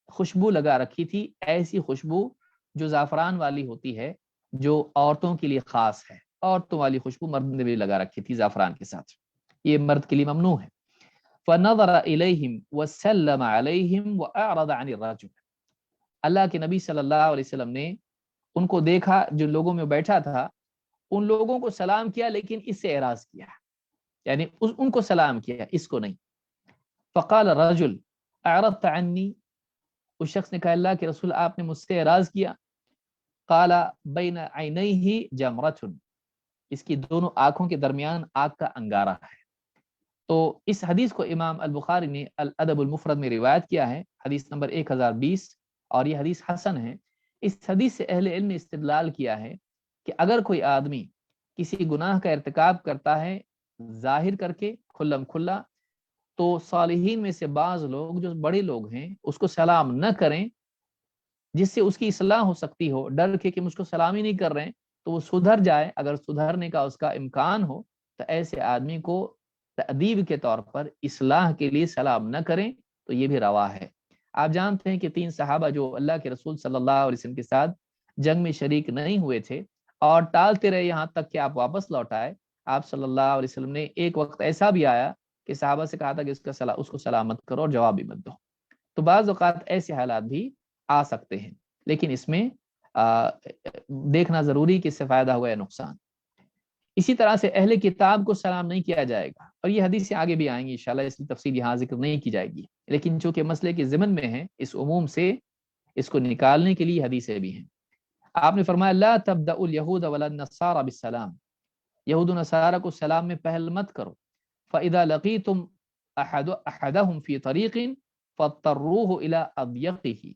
خوشبو لگا رکھی تھی، ایسی خوشبو جو زعفران والی ہوتی ہے، جو عورتوں کے لیے خاص ہے، عورتوں والی خوشبو مرد نے بھی لگا رکھی تھی زعفران کے ساتھ، یہ مرد کے لیے ممنوع ہے۔ فنظر الیہم وسلم علیہم واعرض عن الرجل، اللہ کے نبی صلی اللہ علیہ وسلم نے ان کو دیکھا، جو لوگوں میں بیٹھا تھا ان لوگوں کو سلام کیا لیکن اس سے اعراض کیا، یعنی ان کو سلام کیا اس کو نہیں۔ فقال الرجل اعرضت عنی، اس شخص نے کہا اللہ کے رسول آپ نے مجھ سے اعراض کیا، قال بین عینیہ جمرۃ، اس کی دونوں آنکھوں کے درمیان آگ کا انگارہ ہے۔ تو اس حدیث کو امام البخاری نے الادب المفرد میں روایت کیا ہے، حدیث نمبر 1020، اور یہ حدیث حسن ہے۔ اس حدیث سے اہل علم نے استدلال کیا ہے کہ اگر کوئی آدمی کسی گناہ کا ارتکاب کرتا ہے ظاہر کر کے کھلم کھلا، تو صالحین میں سے بعض لوگ جو بڑے لوگ ہیں اس کو سلام نہ کریں، جس سے اس کی اصلاح ہو سکتی ہو، ڈر کے کہ مجھ کو سلام ہی نہیں کر رہے ہیں تو وہ سدھر جائے، اگر سدھرنے کا اس کا امکان ہو تو ایسے آدمی کو تأدیب کے طور پر اصلاح کے لیے سلام نہ کریں تو یہ بھی روا ہے۔ آپ جانتے ہیں کہ 3 صحابہ جو اللہ کے رسول صلی اللہ علیہ وسلم کے ساتھ جنگ میں شریک نہیں ہوئے تھے اور ٹالتے رہے یہاں تک کہ آپ واپس لوٹ آئے، آپ صلی اللہ علیہ وسلم نے ایک وقت ایسا بھی آیا کہ صحابہ سے کہا تھا کہ اس کو سلامت کرو اور جواب بھی مت دو۔ تو بعض اوقات ایسے حالات بھی آ سکتے ہیں، لیکن اس میں دیکھنا ضروری کہ اس سے فائدہ ہوا یا نقصان۔ اسی طرح سے اہل کتاب کو سلام نہیں کیا جائے گا، اور یہ حدیثیں آگے بھی آئیں گی انشاءاللہ، اس کی تفصیل یہاں ذکر نہیں کی جائے گی، لیکن چونکہ مسئلے کے ضمن میں ہے اس عموم سے اس کو نکالنے کے لیے حدیثیں بھی ہیں۔ آپ نے فرمایا لا تبدأ الیہود ولا النصارى بالسلام، یہود و نصارہ کو سلام میں پہل مت کرو، فَإِذَا لَقِيتُمْ أَحَدَهُمْ فِي طَرِيقٍ فَاضْطَرُّوهُ إِلَىٰ أَضْيَقِهِ،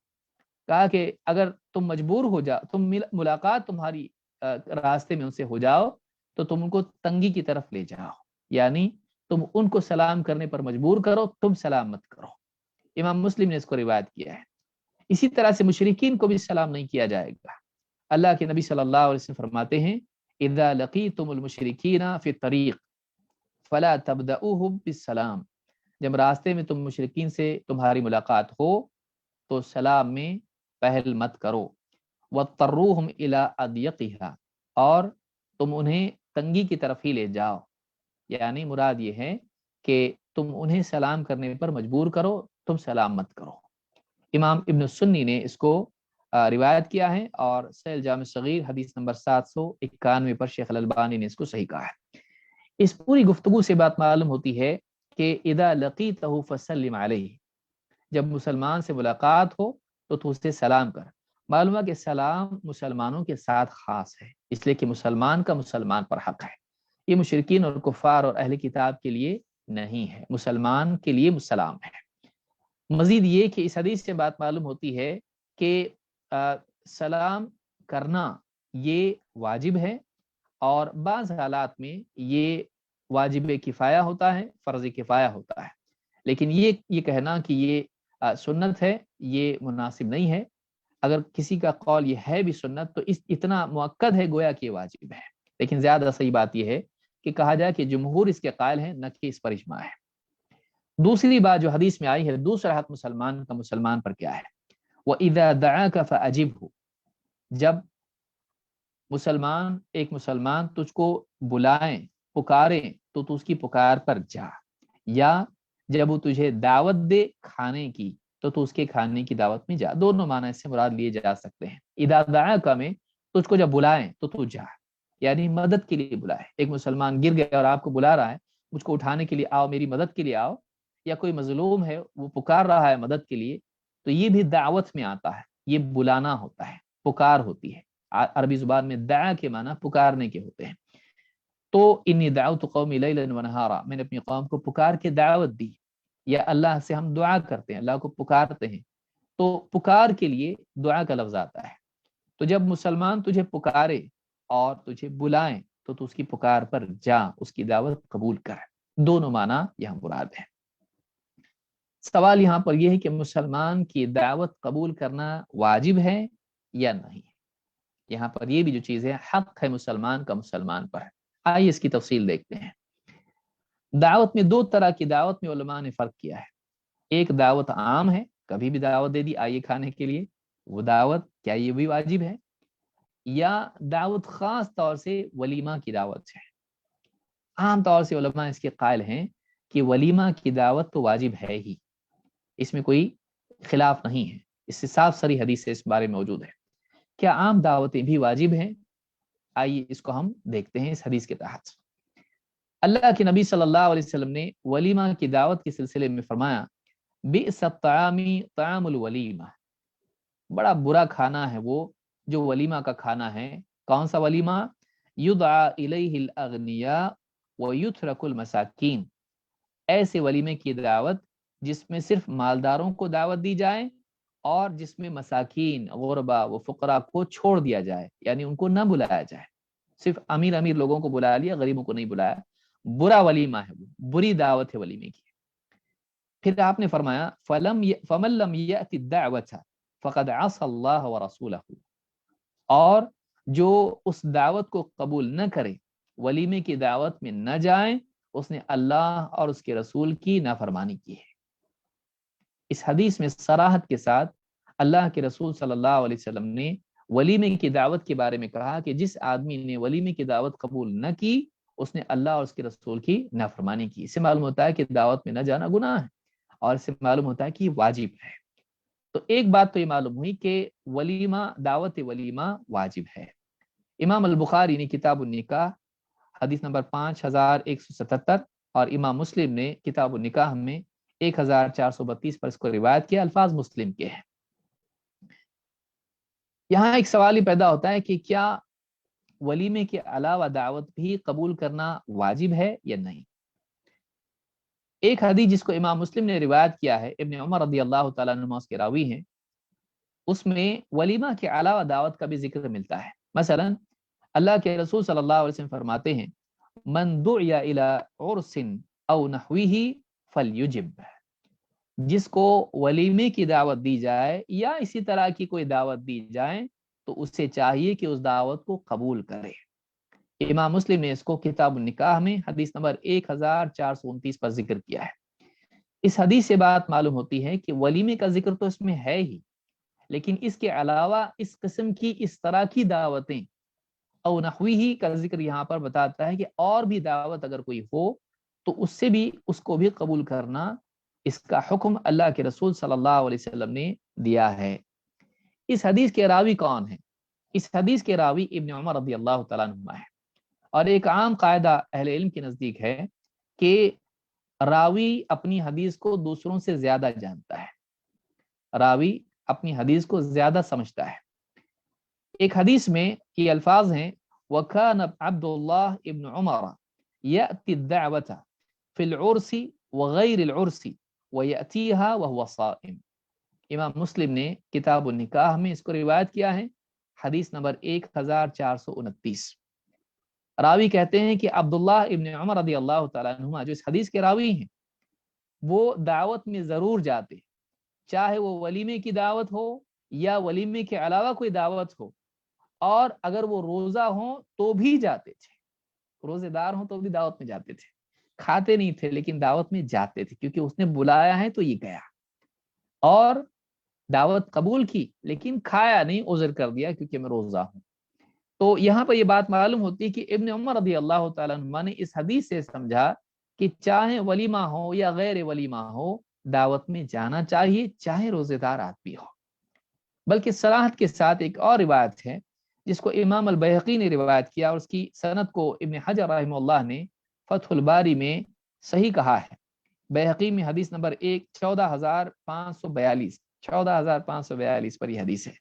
کہا کہ اگر تم مجبور ہو جاؤ، تم ملاقات تمہاری راستے میں ان سے ہو جاؤ تو تم ان کو تنگی کی طرف لے جاؤ، یعنی تم ان کو سلام کرنے پر مجبور کرو، تم سلام مت کرو۔ امام مسلم نے اس کو روایت کیا ہے۔ اسی طرح سے مشرکین کو بھی سلام نہیں کیا جائے گا۔ اللہ کے نبی صلی اللہ علیہ وسلم فرماتے ہیں اذا لقیتم المشرکین فی الطریق فلا تبدؤوہم بالسلام، جب راستے میں تم مشرکین سے تمہاری ملاقات ہو تو سلام میں پہل مت کرو۔ واضطروہم الی اضیقھا، اور تم انہیں تنگی کی طرف ہی لے جاؤ، یعنی مراد یہ ہے کہ تم انہیں سلام کرنے پر مجبور کرو، تم سلام مت کرو۔ امام ابن سنی نے اس کو روایت کیا ہے، اور صحیح الجامع الصغیر حدیث نمبر 791 پر شیخ الالبانی نے اس کو صحیح کہا ہے۔ اس پوری گفتگو سے بات معلوم ہوتی ہے کہ اذا لقیتہ فسلم علیہ، جب مسلمان سے ملاقات ہو تو تو اسے سلام کر۔ معلوم ہے کہ سلام مسلمانوں کے ساتھ خاص ہے، اس لیے کہ مسلمان کا مسلمان پر حق ہے، یہ مشرکین اور کفار اور اہل کتاب کے لیے نہیں ہے، مسلمان کے لیے سلام ہے۔ مزید یہ کہ اس حدیث سے بات معلوم ہوتی ہے کہ سلام کرنا یہ واجب ہے، اور بعض حالات میں یہ واجب کفایہ ہوتا ہے، فرض کفایہ ہوتا ہے، لیکن یہ کہنا کہ یہ سنت ہے یہ مناسب نہیں ہے۔ اگر کسی کا قول یہ ہے بھی سنت تو اتنا مؤکد ہے گویا کہ یہ واجب ہے، لیکن زیادہ صحیح بات یہ ہے کہ کہا جائے کہ جمہور اس کے قائل ہیں، نہ کہ اس پر اجماع ہے۔ دوسری بات جو حدیث میں آئی ہے، دوسرا حق مسلمان کا مسلمان پر کیا ہے، وَإِذَا دَعَاكَ فَأَجِبْهُ، جب ایک مسلمان تجھ کو بلائیں، پکاریں تو تو اس کی پکار پر جا، یا جب وہ تجھے دعوت دے کھانے کی تو تو اس کے کھانے کی دعوت میں جا۔ دونوں معنی اس سے مراد لیے جا سکتے ہیں۔ اذا دعاک میں تجھ کو جب بلائیں تو تو جا، یعنی مدد کے لیے بلائے۔ ایک مسلمان گر گیا اور آپ کو بلا رہا ہے، مجھ کو اٹھانے کے لیے آؤ، میری مدد کے لیے آؤ، یا کوئی مظلوم ہے وہ پکار رہا ہے مدد کے لیے، تو یہ بھی دعوت میں آتا ہے، یہ بلانا ہوتا ہے، پکار ہوتی ہے۔ عربی زبان میں دعا کے معنی پکارنے کے ہوتے ہیں۔ تو انی دعوت قومی لیلا ونہارا، میں نے اپنی قوم کو پکار کے دعوت دی، یا اللہ سے ہم دعا کرتے ہیں، اللہ کو پکارتے ہیں، تو پکار کے لیے دعا کا لفظ آتا ہے۔ تو جب مسلمان تجھے پکارے اور تجھے بلائیں تو تو اس کی پکار پر جا، اس کی دعوت قبول کر۔ دونوں معنی یہاں مراد ہے۔ سوال یہاں پر یہ ہے کہ مسلمان کی دعوت قبول کرنا واجب ہے یا نہیں؟ یہاں پر یہ بھی جو چیز ہے، حق ہے مسلمان کا مسلمان پر۔ آئیے اس کی تفصیل دیکھتے ہیں۔ دعوت میں دو طرح کی دعوت میں علماء نے فرق کیا ہے۔ ایک دعوت عام ہے، کبھی بھی دعوت دے دی آئیے کھانے کے لیے، وہ دعوت کیا یہ بھی واجب ہے؟ یا دعوت خاص طور سے ولیمہ کی دعوت ہے۔ عام طور سے علماء اس کے قائل ہیں کہ ولیمہ کی دعوت تو واجب ہے ہی، اس میں کوئی خلاف نہیں ہے، اس سے صاف صریح حدیث سے اس بارے میں موجود ہے۔ کیا عام دعوتیں بھی واجب ہیں؟ آئیے اس کو ہم دیکھتے ہیں اس حدیث کے تحت۔ اللہ کے نبی صلی اللہ علیہ وسلم نے ولیمہ کی دعوت کے سلسلے میں فرمایا بئس الطعام طعام الولیمہ، بڑا برا کھانا ہے وہ جو ولیمہ کا کھانا ہے۔ کون سا ولیمہ؟ یدعا الیہ الاغنیاء ویترک المساکین، ایسے ولیمے کی دعوت جس میں صرف مالداروں کو دعوت دی جائے اور جس میں مساکین، غربا و فقراء کو چھوڑ دیا جائے، یعنی ان کو نہ بلایا جائے، صرف امیر لوگوں کو بلا لیا، غریبوں کو نہیں بلایا۔ برا ولیمہ ہے وہ، بری دعوت ہے ولیمے کی۔ پھر آپ نے فرمایا فمن لم یأت الدعوۃ فقد عصى اللہ ورسولہ، اور جو اس دعوت کو قبول نہ کرے، ولیمے کی دعوت میں نہ جائیں، اس نے اللہ اور اس کے رسول کی نافرمانی کی ہے۔ اس حدیث میں صراحت کے ساتھ اللہ کے رسول صلی اللہ علیہ وسلم نے ولیمے کی دعوت کے بارے میں کہا کہ جس آدمی نے ولیمے کی دعوت قبول نہ کی، اس نے اللہ اور اس کے رسول کی نافرمانی کی۔ اس سے معلوم ہوتا ہے کہ دعوت میں نہ جانا گناہ ہے، اور اس سے معلوم ہوتا ہے کہ یہ واجب ہے۔ تو ایک بات تو یہ معلوم ہوئی کہ ولیمہ، دعوت ولیمہ واجب ہے۔ امام البخاری نے کتاب النکاح حدیث نمبر 5177 اور امام مسلم نے کتاب النکاح میں 1432 پر اس کو روایت کیا، الفاظ مسلم کے ہیں۔ یہاں ایک سوال ہی پیدا ہوتا ہے کہ کیا ولیمے کے علاوہ دعوت بھی قبول کرنا واجب ہے یا نہیں؟ ایک حدیث جس کو امام مسلم نے روایت کیا ہے، ابن عمر رضی اللہ تعالیٰ عنہ اس کے راوی ہیں، اس میں ولیمہ کے علاوہ دعوت کا بھی ذکر ملتا ہے. مثلا اللہ کے رسول صلی اللہ علیہ وسلم فرماتے ہیں من دعی الی عرس او نحوہ فلیجب، جس کو ولیمے کی دعوت دی جائے یا اسی طرح کی کوئی دعوت دی جائے تو اسے چاہیے کہ اس دعوت کو قبول کرے. امام مسلم نے اس کو کتاب النکاح میں حدیث نمبر 1429 پر ذکر کیا ہے. اس حدیث سے بات معلوم ہوتی ہے کہ ولیمے کا ذکر تو اس میں ہے ہی، لیکن اس کے علاوہ اس قسم کی اس طرح کی دعوتیں او نحوی کا ذکر یہاں پر بتاتا ہے کہ اور بھی دعوت اگر کوئی ہو تو اس سے بھی اس کو بھی قبول کرنا، اس کا حکم اللہ کے رسول صلی اللہ علیہ وسلم نے دیا ہے. اس حدیث کے راوی کون ہیں؟ اس حدیث کے راوی ابن عمر رضی اللہ تعالیٰ عنہما ہے. اور ایک عام قاعدہ اہل علم کے نزدیک ہے کہ راوی اپنی حدیث کو دوسروں سے زیادہ جانتا ہے، راوی اپنی حدیث کو زیادہ سمجھتا ہے. ایک حدیث میں یہ الفاظ ہیں وَكَانَ عَبْدُ اللَّهِ ابن عمر يَأْتِي الدَّعْوَةَ فِي الْعُرْسِ وَغَيْرِ الْعُرْسِ وَيَأْتِيهَا وَهُوَ صَائِمٌ. امام مسلم نے کتاب النکاح میں اس کو روایت کیا ہے، حدیث نمبر 1429. راوی کہتے ہیں کہ عبداللہ ابن عمر رضی اللہ تعالیٰ عنہما جو اس حدیث کے راوی ہیں وہ دعوت میں ضرور جاتے، چاہے وہ ولیمے کی دعوت ہو یا ولیمے کے علاوہ کوئی دعوت ہو، اور اگر وہ روزہ ہوں تو بھی جاتے تھے، روزے دار ہوں تو بھی دعوت میں جاتے تھے. کھاتے نہیں تھے لیکن دعوت میں جاتے تھے کیونکہ اس نے بلایا ہے تو یہ گیا، اور دعوت قبول کی لیکن کھایا نہیں، عذر کر دیا کیونکہ میں روزہ ہوں. تو یہاں پر یہ بات معلوم ہوتی ہے کہ ابن عمر رضی اللہ تعالیٰ عنہ نے اس حدیث سے سمجھا کہ چاہے ولیمہ ہو یا غیر ولیمہ ہو دعوت میں جانا چاہیے، چاہے روزے دار آدمی ہو. بلکہ صراحت کے ساتھ ایک اور روایت ہے جس کو امام البیہقی نے روایت کیا، اور اس کی سند کو ابن حجر رحمہ اللہ نے فتح الباری میں صحیح کہا ہے. بیہقی میں حدیث نمبر 14542 پر یہ حدیث ہے.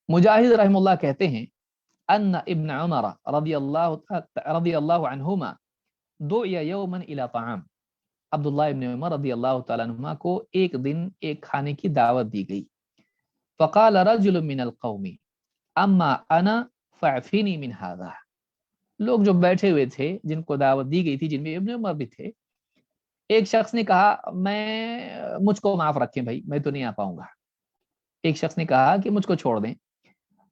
مجاہد رحمہ اللہ کہتے ہیں ان ابن عمر رضی اللہ عنہما دعی یوما الی طعام، عبداللہ ابن عمر رضی اللہ تعالیٰ عنہما کو ایک دن ایک کھانے کی دعوت دی گئی. فقال رجل من القوم اما انا فاعفنی من هذا، لوگ جو بیٹھے ہوئے تھے جن کو دعوت دی گئی تھی جن میں ابن عمر بھی تھے، ایک شخص نے کہا مجھ کو معاف رکھیں بھائی، میں تو نہیں آ پاؤں گا. ایک شخص نے کہا کہ مجھ کو چھوڑ دیں.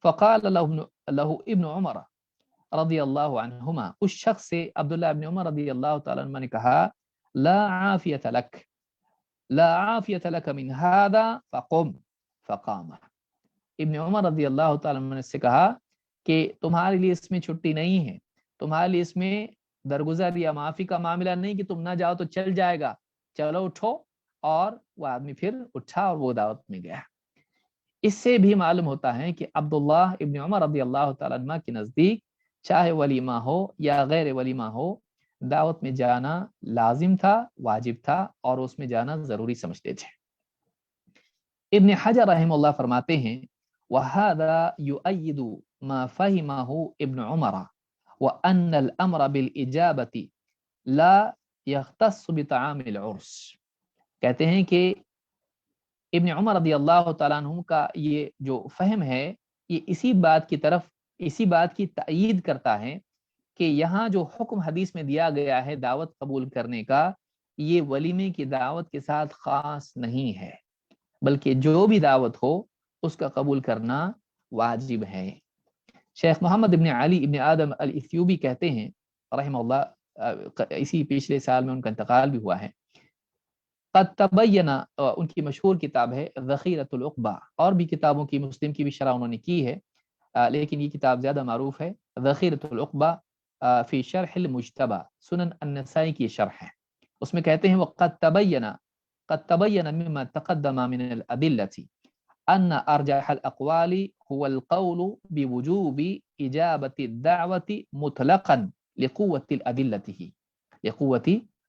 فقال له ابن عمر رضی اللہ عنہما، اس شخص سے عبداللہ ابن عمر رضی اللہ تعالیٰ عنہ نے کہا لا عافیت لک، لا عافیت لک من هذا فقم. فقام. ابن عمر رضی اللہ تعالیٰ عنہ نے سے کہا کہ تمہارے لیے اس میں چھٹی نہیں ہے، تمہارے لیے اس میں درگزر یا معافی کا معاملہ نہیں کہ تم نہ جاؤ تو چل جائے گا، چلو اٹھو. اور وہ آدمی پھر اٹھا اور وہ دعوت میں گیا. اس سے بھی معلوم ہوتا ہے کہ عبداللہ ابن عمر رضی اللہ تعالیٰ عنہ کے نزدیک چاہے ولیمہ ہو یا غیر ولیمہ ہو دعوت میں جانا لازم تھا، واجب تھا، اور اس میں جانا ضروری سمجھتے تھے. ابن حجر رحمہ اللہ فرماتے ہیں وَهَذَا يُؤَيِّدُ مَا فَهِمَهُ ابن عمر وَأَنَّ الْأَمْرَ بِالْإِجَابَةِ لَا يَخْتَصُّ بِطَعَامِ الْعُرْسِ. کہتے ہیں کہ ابن عمر رضی اللہ تعالیٰ عنہ کا یہ جو فہم ہے یہ اسی بات کی تائید کرتا ہے کہ یہاں جو حکم حدیث میں دیا گیا ہے دعوت قبول کرنے کا، یہ ولیمے کی دعوت کے ساتھ خاص نہیں ہے، بلکہ جو بھی دعوت ہو اس کا قبول کرنا واجب ہے. شیخ محمد ابن علی ابن آدم الاثیوبی کہتے ہیں رحمہ اللہ، اسی پچھلے سال میں ان کا انتقال بھی ہوا ہے، قد تبینہ، ان کی مشہور کتاب ہے ذخیرۃ العقبہ، اور بھی کتابوں کی مسلم کی بھی شرح انہوں نے کی ہے، لیکن یہ کتاب زیادہ معروف ہے. ذخیرۃ العقبہ فی شرح المجتبہ، سنن النسائی کی شرح ہے. اس میں کہتے ہیں وقد تبین مما تقدم من الادلة ان ارجح الاقوال هو القول بوجوب اجابة الدعوة مطلقا لقوة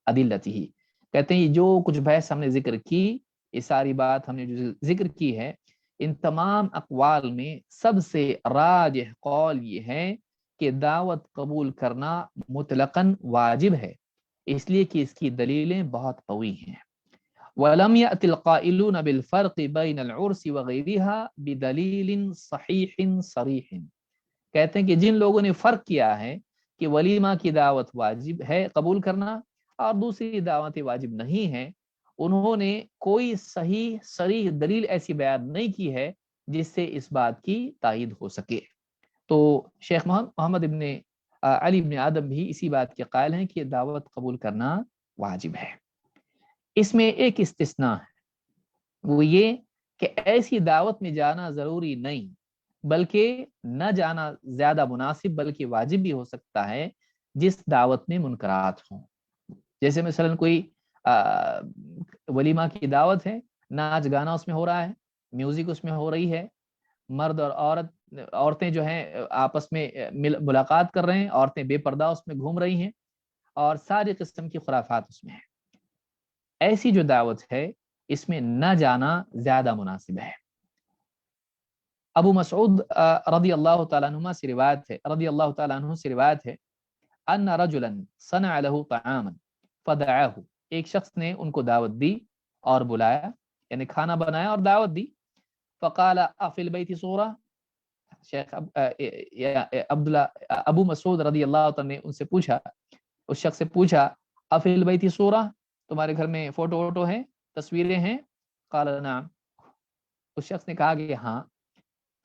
ادلته. کہتے ہیں جو کچھ بحث ہم نے ذکر کی، یہ ساری بات ہم نے جو ذکر کی ہے، ان تمام اقوال میں سب سے راجح قول یہ ہے کہ دعوت قبول کرنا مطلقاً واجب ہے، اس لیے کہ اس کی دلیلیں بہت قوی ہیں. وَلَمْ يَأْتِ الْقَائِلُونَ بِالْفَرْقِ بَيْنَ الْعُرْسِ وَغَيْرِهَا بِدَلِيلٍ صَحِيحٍ صَرِيحٍ، کہتے ہیں کہ جن لوگوں نے فرق کیا ہے کہ ولیمہ کی دعوت واجب ہے قبول کرنا اور دوسری دعوتیں واجب نہیں ہیں، انہوں نے کوئی صحیح صریح دلیل ایسی بیان نہیں کی ہے جس سے اس بات کی تائید ہو سکے۔ تو شیخ محمد ابن علی ابن آدم بھی اسی بات کے قائل ہیں کہ دعوت قبول کرنا واجب ہے۔ اس میں ایک استثناء ہے، وہ یہ کہ ایسی دعوت میں جانا ضروری نہیں بلکہ نہ جانا زیادہ مناسب بلکہ واجب بھی ہو سکتا ہے جس دعوت میں منکرات ہوں۔ جیسے مثلا کوئی ولیمہ کی دعوت ہے، ناچ گانا اس میں ہو رہا ہے، میوزک اس میں ہو رہی ہے، مرد اور عورتیں جو ہیں آپس میں ملاقات کر رہے ہیں، عورتیں بے پردہ اس میں گھوم رہی ہیں اور ساری قسم کی خرافات اس میں ہیں، ایسی جو دعوت ہے اس میں نہ جانا زیادہ مناسب ہے۔ ابو مسعود رضی اللہ تعالیٰ عنہ سے روایت ہے ان رجلا صنع له طعاما فدعاه، ایک شخص نے ان کو دعوت دی اور بلایا، یعنی کھانا بنایا اور دعوت دی۔ فقال افی البیت صورہ، شیخ عبداللہ ابو مسعود رضی اللہ تعالیٰ نے ان سے پوچھا، اس شخص سے پوچھا افی البیت صورہ، تمہارے گھر میں فوٹو ووٹو ہیں، تصویریں ہیں؟ قال نعم، اس شخص نے کہا کہ ہاں۔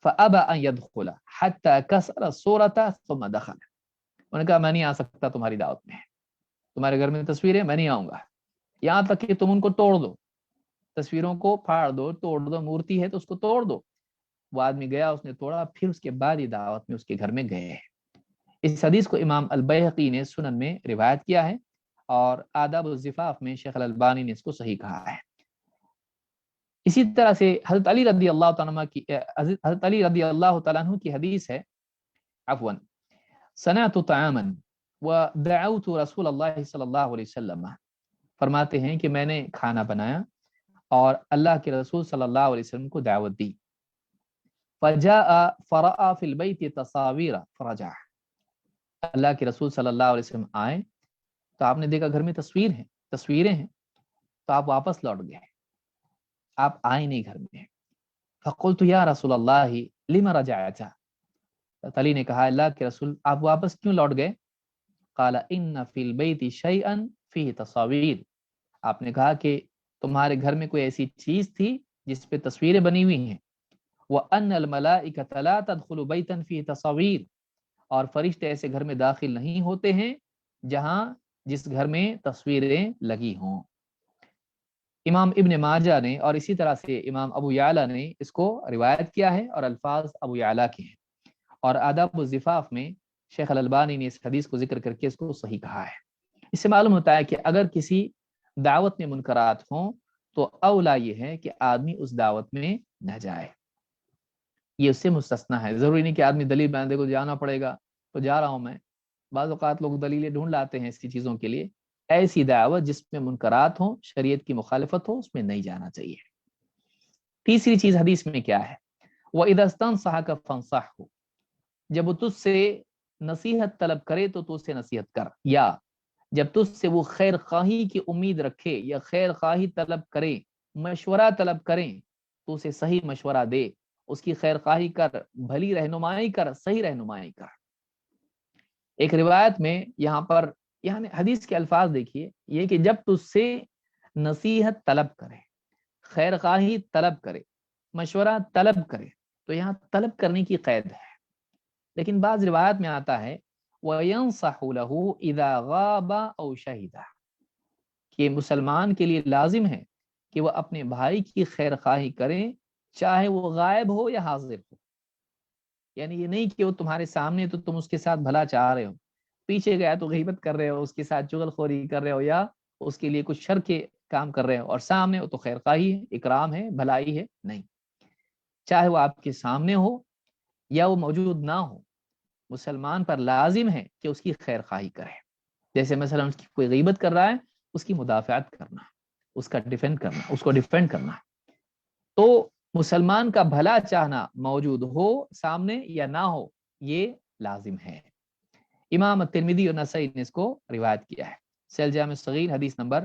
فابى ان يدخل حتى كسر الصورة ثم دخل، انہوں نے کہا میں نہیں آ سکتا تمہاری دعوت میں، تمہارے گھر میں تصویریں، میں نہیں آؤں گا یہاں تک کہ تم ان کو توڑ دو، تصویروں کو پھاڑ دو، توڑ دو، مورتی ہے تو اس کو توڑ دو۔ وہ آدمی گیا، اس نے توڑا، پھر اس کے بعد یہ دعوت میں اس کے گھر میں گئے۔ اس حدیث کو امام البیہقی نے سنن میں روایت کیا ہے اور آداب الزفاف میں شیخ الالبانی نے اس کو صحیح کہا ہے۔ اسی طرح سے حضرت علی رضی اللہ تعالیٰ عنہ کی حدیث ہے، عفواً، صنعت طعاما ودعوت رسول اللہ صلی اللہ علیہ وسلم، فرماتے ہیں کہ میں نے کھانا بنایا اور اللہ کے رسول صلی اللہ علیہ وسلم کو دعوت دی۔ فجاء فرأى في البيت تصاویر فرجع، اللہ کے رسول صلی اللہ علیہ وسلم آئے تو آپ نے دیکھا گھر میں تصویریں ہیں، تو آپ واپس لوٹ گئے، آپ آئے نہیں گھر میں۔ فقلت یا رسول اللہ لما رجعت، علی نے کہا اللہ کے رسول آپ واپس کیوں لوٹ گئے؟ قال ان فی البیت شیئا فیہ تصاویر، آپ نے کہا کہ تمہارے گھر میں کوئی ایسی چیز تھی جس پہ تصویریں بنی ہوئی ہیں، وَأَنَّ الْمَلَائِكَةَ لَا تَدْخُلُ بَيْتًا فِيهِ تصاویر، اور فرشتے ایسے گھر میں داخل نہیں ہوتے ہیں جس گھر میں تصویریں لگی ہوں۔ امام ابن ماجہ نے اور اسی طرح سے امام ابو یعلا نے اس کو روایت کیا ہے اور الفاظ ابو یعلا کے ہیں، اور آداب الزفاف میں شیخ الالبانی نے اس حدیث کو ذکر کر کے اس کو صحیح کہا ہے۔ اس سے معلوم ہوتا ہے کہ اگر کسی دعوت میں منکرات ہوں تو اولا یہ ہے کہ آدمی اس دعوت میں نہ جائے، یہ اس سے مستثنا ہے۔ ضروری نہیں کہ آدمی دلیل باندھے کو جانا پڑے گا تو جا رہا ہوں میں، بعض اوقات لوگ دلیلیں ڈھونڈ لاتے ہیں ایسی چیزوں کے لیے۔ ایسی دعوت جس میں منکرات ہوں، شریعت کی مخالفت ہو، اس میں نہیں جانا چاہیے۔ تیسری چیز حدیث میں کیا ہے؟ وَإِذَا اسْتَنصَحَكَ فَانصَحْهُ، جب وہ تجھ سے نصیحت طلب کرے تو تو اسے نصیحت کر، یا جب تجھ سے وہ خیر خواہی کی امید رکھے یا خیر خواہی طلب کرے، مشورہ طلب کریں تو اسے صحیح مشورہ دے، اس کی خیر خواہی کر، بھلی رہنمائی کر، صحیح رہنمائی کر۔ ایک روایت میں یہاں پر یعنی حدیث کے الفاظ دیکھیے، یہ کہ جب تجھ سے نصیحت طلب کرے، خیر خواہی طلب کرے، مشورہ طلب کرے، تو یہاں طلب کرنے کی قید ہے۔ لیکن بعض روایت میں آتا ہے وَيَنصَحُ لَهُ إِذَا غَابَ أَوْ شَهِدَ، کہ مسلمان کے لیے لازم ہے کہ وہ اپنے بھائی کی خیر خواہی کریں چاہے وہ غائب ہو یا حاضر ہو۔ یعنی یہ نہیں کہ وہ تمہارے سامنے تو تم اس کے ساتھ بھلا چاہ رہے ہو، پیچھے گیا تو غیبت کر رہے ہو، اس کے ساتھ چغل خوری کر رہے ہو یا اس کے لیے کچھ شر کے کام کر رہے ہو، اور سامنے وہ تو خیر خواہی ہے، اکرام ہے، بھلائی ہے، نہیں، چاہے وہ آپ کے سامنے ہو یا وہ موجود نہ ہو، مسلمان پر لازم ہے کہ اس کی خیر خواہی کرے۔ جیسے مثلا اس کی کوئی غیبت کر رہا ہے، اس کی مدافعت کرنا، اس کا ڈیفینڈ کرنا، اس کو ڈیفینڈ کرنا۔ تو مسلمان کا بھلا چاہنا موجود ہو سامنے یا نہ ہو، یہ لازم ہے۔ امام ترمذی اور نسائی نے اس کو روایت کیا ہے، سیل جامع صغیر حدیث نمبر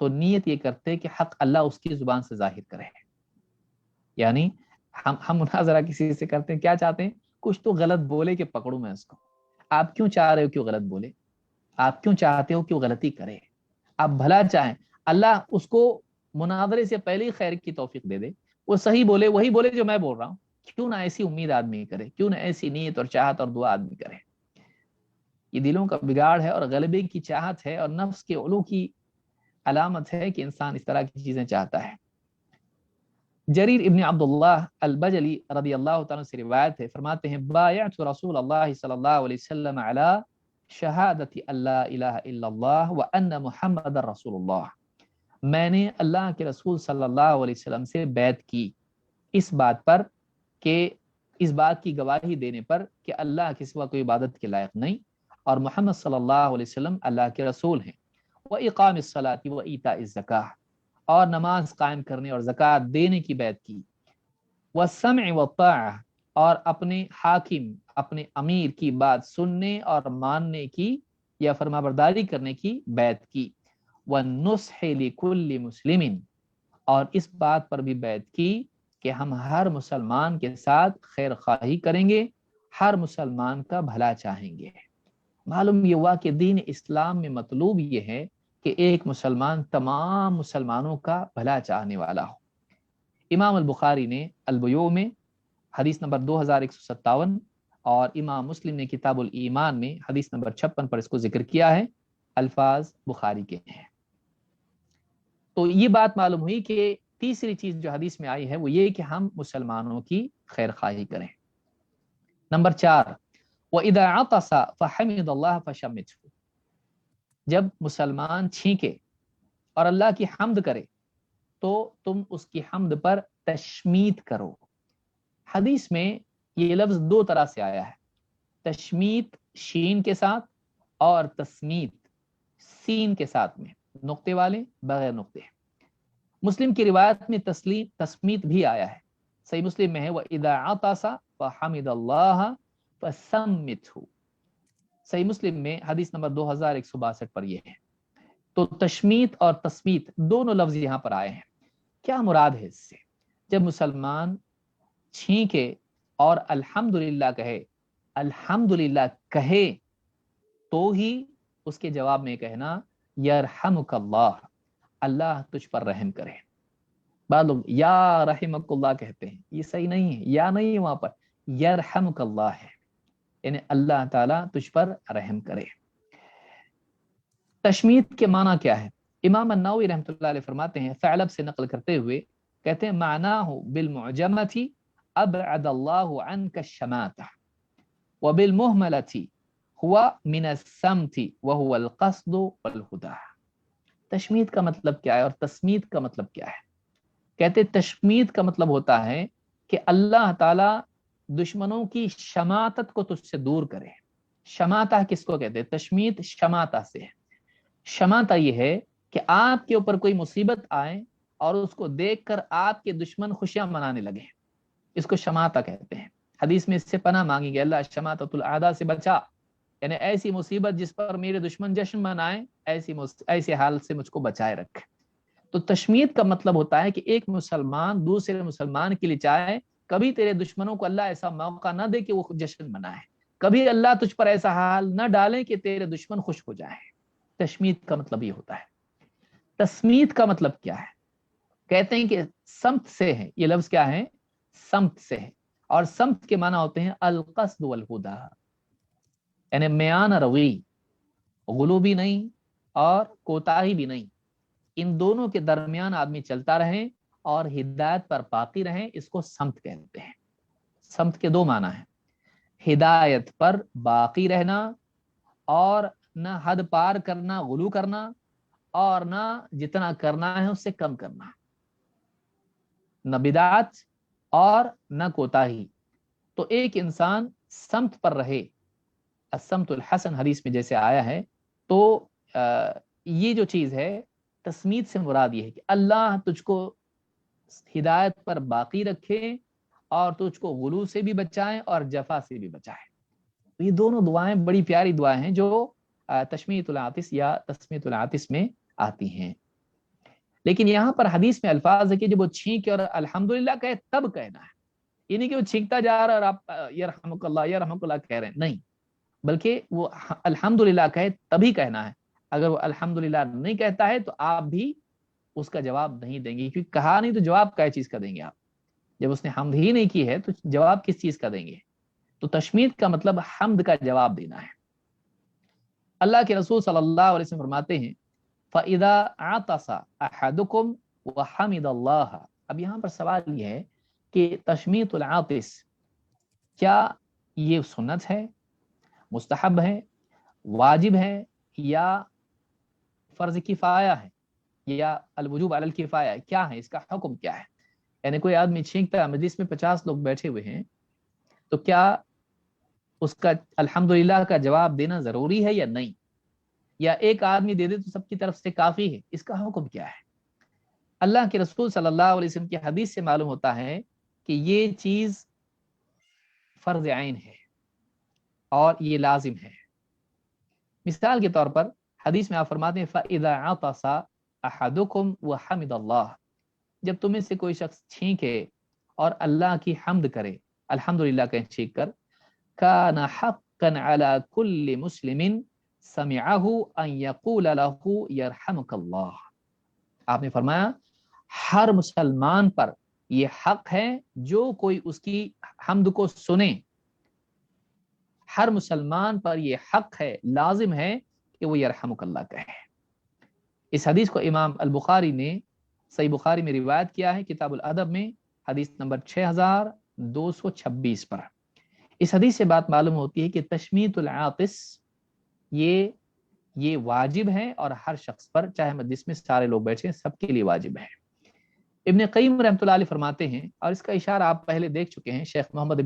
تو نیت یہ کرتے کہ حق اللہ اس کی زبان سے ظاہر کرے. یعنی ہم مناظرہ کسی سے کرتے ہیں، کیا چاہتے ہیں؟ کچھ تو غلط بولے کہ پکڑوں میں اس کو. آپ کیوں چاہ رہے ہو کیوں غلط بولے؟ آپ کیوں چاہتے ہو کیوں غلطی کرے؟ آپ بھلا چاہیں، اللہ اس کو مناظرے سے پہلے ہی خیر کی توفیق دے دے، وہ صحیح بولے، وہی بولے جو میں بول رہا ہوں. کیوں نہ ایسی امید آدمی کرے، کیوں نہ ایسی نیت اور چاہت اور دعا آدمی کرے. یہ دلوں کا بگاڑ ہے اور غلبے کی چاہت ہے اور نفس کے علو کی علامت ہے کہ انسان اس طرح کی چیزیں چاہتا ہے. جریر ابن عبداللہ البجلی رضی اللہ تعالیٰ سے روایت ہے، فرماتے ہیں بایعت رسول اللہ صلی اللہ علیہ وسلم علی شہادت اللہ الہ الا اللہ وان محمد رسول اللہ. میں نے اللہ کے رسول صلی اللہ علیہ وسلم سے بیعت کی اس بات پر کہ اس بات کی گواہی دینے پر کہ اللہ کے سوا کوئی عبادت کے لائق نہیں اور محمد صلی اللہ علیہ وسلم اللہ کے رسول ہیں. وإقام الصلاۃ وإیتاء الزکاۃ، اور نماز قائم کرنے اور زکوٰۃ دینے کی بیعت کی. والسمع والطاعہ، اور اپنے حاکم اپنے امیر کی بات سننے اور ماننے کی یا فرمانبرداری کرنے کی بیعت کی. والنصح لكل مسلم، اور اس بات پر بھی بیعت کی کہ ہم ہر مسلمان کے ساتھ خیر خواہی کریں گے، ہر مسلمان کا بھلا چاہیں گے. معلوم یہ ہوا کہ دین اسلام میں مطلوب یہ ہے کہ ایک مسلمان تمام مسلمانوں کا بھلا چاہنے والا ہو. امام البخاری نے البیوع میں حدیث نمبر 2157 اور امام مسلم نے کتاب الایمان میں حدیث نمبر 56 پر اس کو ذکر کیا ہے. الفاظ بخاری کے ہیں. تو یہ بات معلوم ہوئی کہ تیسری چیز جو حدیث میں آئی ہے وہ یہ کہ ہم مسلمانوں کی خیر خواہی کریں. نمبر 4، وَإِذَا عَطَسَ فَحَمِدَ اللَّهَ فَشَمِّتْهُ، جب مسلمان چھینکے اور اللہ کی حمد کرے تو تم اس کی حمد پر تشمیت کرو. حدیث میں یہ لفظ دو طرح سے آیا ہے، تشمیت شین کے ساتھ اور تسمیت سین کے ساتھ میں، نقطے والے بغیر نقطے. مسلم کی روایت میں تسمیت بھی آیا ہے، صحیح مسلم میں ہے وَإِذَا عَطَسَ فَحَمِدَ اللَّهَ فَسَمِّتْهُ. صحیح مسلم میں حدیث نمبر 2162 پر یہ ہے. تو تشمیت اور تسمیت دونوں لفظ یہاں پر آئے ہیں. کیا مراد ہے اس سے؟ جب مسلمان چھینکے اور الحمدللہ کہے، الحمدللہ کہے تو ہی اس کے جواب میں کہنا یرحمک اللہ، اللہ تجھ پر رحم کرے. بعض لوگ یا رحمک اللہ کہتے ہیں، یہ صحیح نہیں ہے، یا نہیں ہے وہاں پر، یرحمک اللہ ہے، یعنی اللہ تعالیٰ تجھ پر رحم کرے. تشمیت کے معنی کیا ہے؟ امام النووی رحمۃ اللہ علیہ فرماتے ہیں، ثعلب سے نقل کرتے ہوئے کہتے ہیں معناہ بالمعجمۃ ابعد اللہ عنک الشماتہ وبالمہملۃ ہوا من السمت وهو القصد والہدى. تشمیت کا مطلب کیا ہے اور تسمیت کا مطلب کیا ہے؟ کہتے تشمیت کا مطلب ہوتا ہے کہ اللہ تعالیٰ دشمنوں کی شماتت کو تجھ سے دور کرے. شماتہ کس کو کہتے ہیں؟ تشمیت شماتہ سے ہے. شماتہ یہ ہے کہ آپ کے اوپر کوئی مصیبت آئے اور اس کو دیکھ کر آپ کے دشمن خوشیاں منانے لگے، اس کو شماتہ کہتے ہیں. حدیث میں اس سے پناہ مانگی گئی، اللہ شماتۃ الاعداء سے بچا، یعنی ایسی مصیبت جس پر میرے دشمن جشن منائیں، ایسے حال سے مجھ کو بچائے رکھے. تو تشمیت کا مطلب ہوتا ہے کہ ایک مسلمان دوسرے مسلمان کے لیے چاہے کبھی تیرے دشمنوں کو اللہ ایسا موقع نہ دے کہ وہ جشن منائے، کبھی اللہ تجھ پر ایسا حال نہ ڈالے کہ تیرے دشمن خوش ہو جائیں. تشمیت کا مطلب یہ ہوتا ہے. تسمیت کا مطلب کیا ہے؟ کہتے ہیں کہ سمت سے ہے، یہ لفظ کیا ہے؟ سمت سے ہے، اور سمت کے معنی ہوتے ہیں القصد والہدی، یعنی میان روی، غلو بھی نہیں اور کوتاہی بھی نہیں، ان دونوں کے درمیان آدمی چلتا رہے اور ہدایت پر باقی رہے، اس کو سمت کہتے ہیں. سمت کے دو معنی ہیں، ہدایت پر باقی رہنا اور نہ حد پار کرنا، غلو کرنا، اور نہ جتنا کرنا ہے اس سے کم کرنا، نہ بدعت اور نہ کوتاہی. تو ایک انسان سمت پر رہے، السمت الحسن حدیث میں جیسے آیا ہے، تو یہ جو چیز ہے تسمیت سے مراد یہ ہے کہ اللہ تجھ کو ہدایت پر باقی رکھے اور تجھ کو غلو سے بھی بچائے اور جفا سے بھی بچائے. یہ دونوں دعائیں بڑی پیاری دعائیں ہیں جو تشمیت العاطس یا تسمیت العاطس میں آتی ہیں. لیکن یہاں پر حدیث میں الفاظ ہے کہ جب وہ چھینکے اور الحمدللہ کہے تب کہنا ہے، یہ نہیں کہ وہ چھینکتا جا رہا اور آپ یرحمک اللہ کہہ رہے ہیں، نہیں، بلکہ وہ الحمدللہ کہے تبھی کہنا ہے۔ اگر وہ الحمدللہ نہیں کہتا ہے تو آپ بھی اس کا جواب نہیں دیں گے، کیونکہ کہا نہیں تو جواب کیا چیز کا دیں گے آپ؟ جب اس نے حمد ہی نہیں کی ہے تو جواب کس چیز کا دیں گے؟ تو تشمیت کا مطلب حمد کا جواب دینا ہے۔ اللہ کے رسول صلی اللہ علیہ وسلم فرماتے ہیں فَإِذَا عَطَسَ أَحَدُكُمْ وَحَمِدَ اللَّهَ۔ اب یہاں پر سوال یہ ہے کہ تشمیت العاطس کیا یہ سنت ہے، مستحب ہے، واجب ہے، یا فرض کفایہ ہے، یا الوجوب علی الکفایہ ہے؟ کیا ہے اس کا حکم، کیا ہے؟ یعنی کوئی آدمی چھینکتا ہے، مجلس میں 50 لوگ بیٹھے ہوئے ہیں، تو کیا اس کا الحمدللہ کا جواب دینا ضروری ہے یا نہیں، یا ایک آدمی دے دے تو سب کی طرف سے کافی ہے؟ اس کا حکم کیا ہے؟ اللہ کے رسول صلی اللہ علیہ وسلم کی حدیث سے معلوم ہوتا ہے کہ یہ چیز فرض عین ہے اور یہ لازم ہے۔ مثال کے طور پر حدیث میں آپ فرماتے ہیں فَإِذَا عَطَسَ أَحَدُكُمْ وَحَمِدَ اللَّهَ، جب تم میں سے کوئی شخص چھینکے اور اللہ کی حمد کرے، الحمدللہ کہیں چھینک کر، كَانَ حَقًّا عَلَى كُلِّ مُسْلِمٍ سَمِعَهُ أَن يَقُولَ لَهُ يَرْحَمُكَ اللَّهُ۔ آپ نے فرمایا ہر مسلمان پر یہ حق ہے جو کوئی اس کی حمد کو سنے، ہر مسلمان پر یہ حق ہے، لازم ہے کہ وہ یرحمک اللہ کہے۔ اس حدیث کو امام البخاری نے صحیح بخاری میں روایت کیا ہے، کتاب الادب میں حدیث نمبر 6226 پر۔ اس حدیث سے بات معلوم ہوتی ہے کہ تشمیت العاطس یہ واجب ہے اور ہر شخص پر، چاہے مجلس میں سارے لوگ بیٹھے ہیں، سب کے لیے واجب ہے۔ ابن قیم رحمۃ اللہ علیہ فرماتے ہیں، اور اس کا اشارہ آپ پہلے دیکھ چکے ہیں، شیخ محمد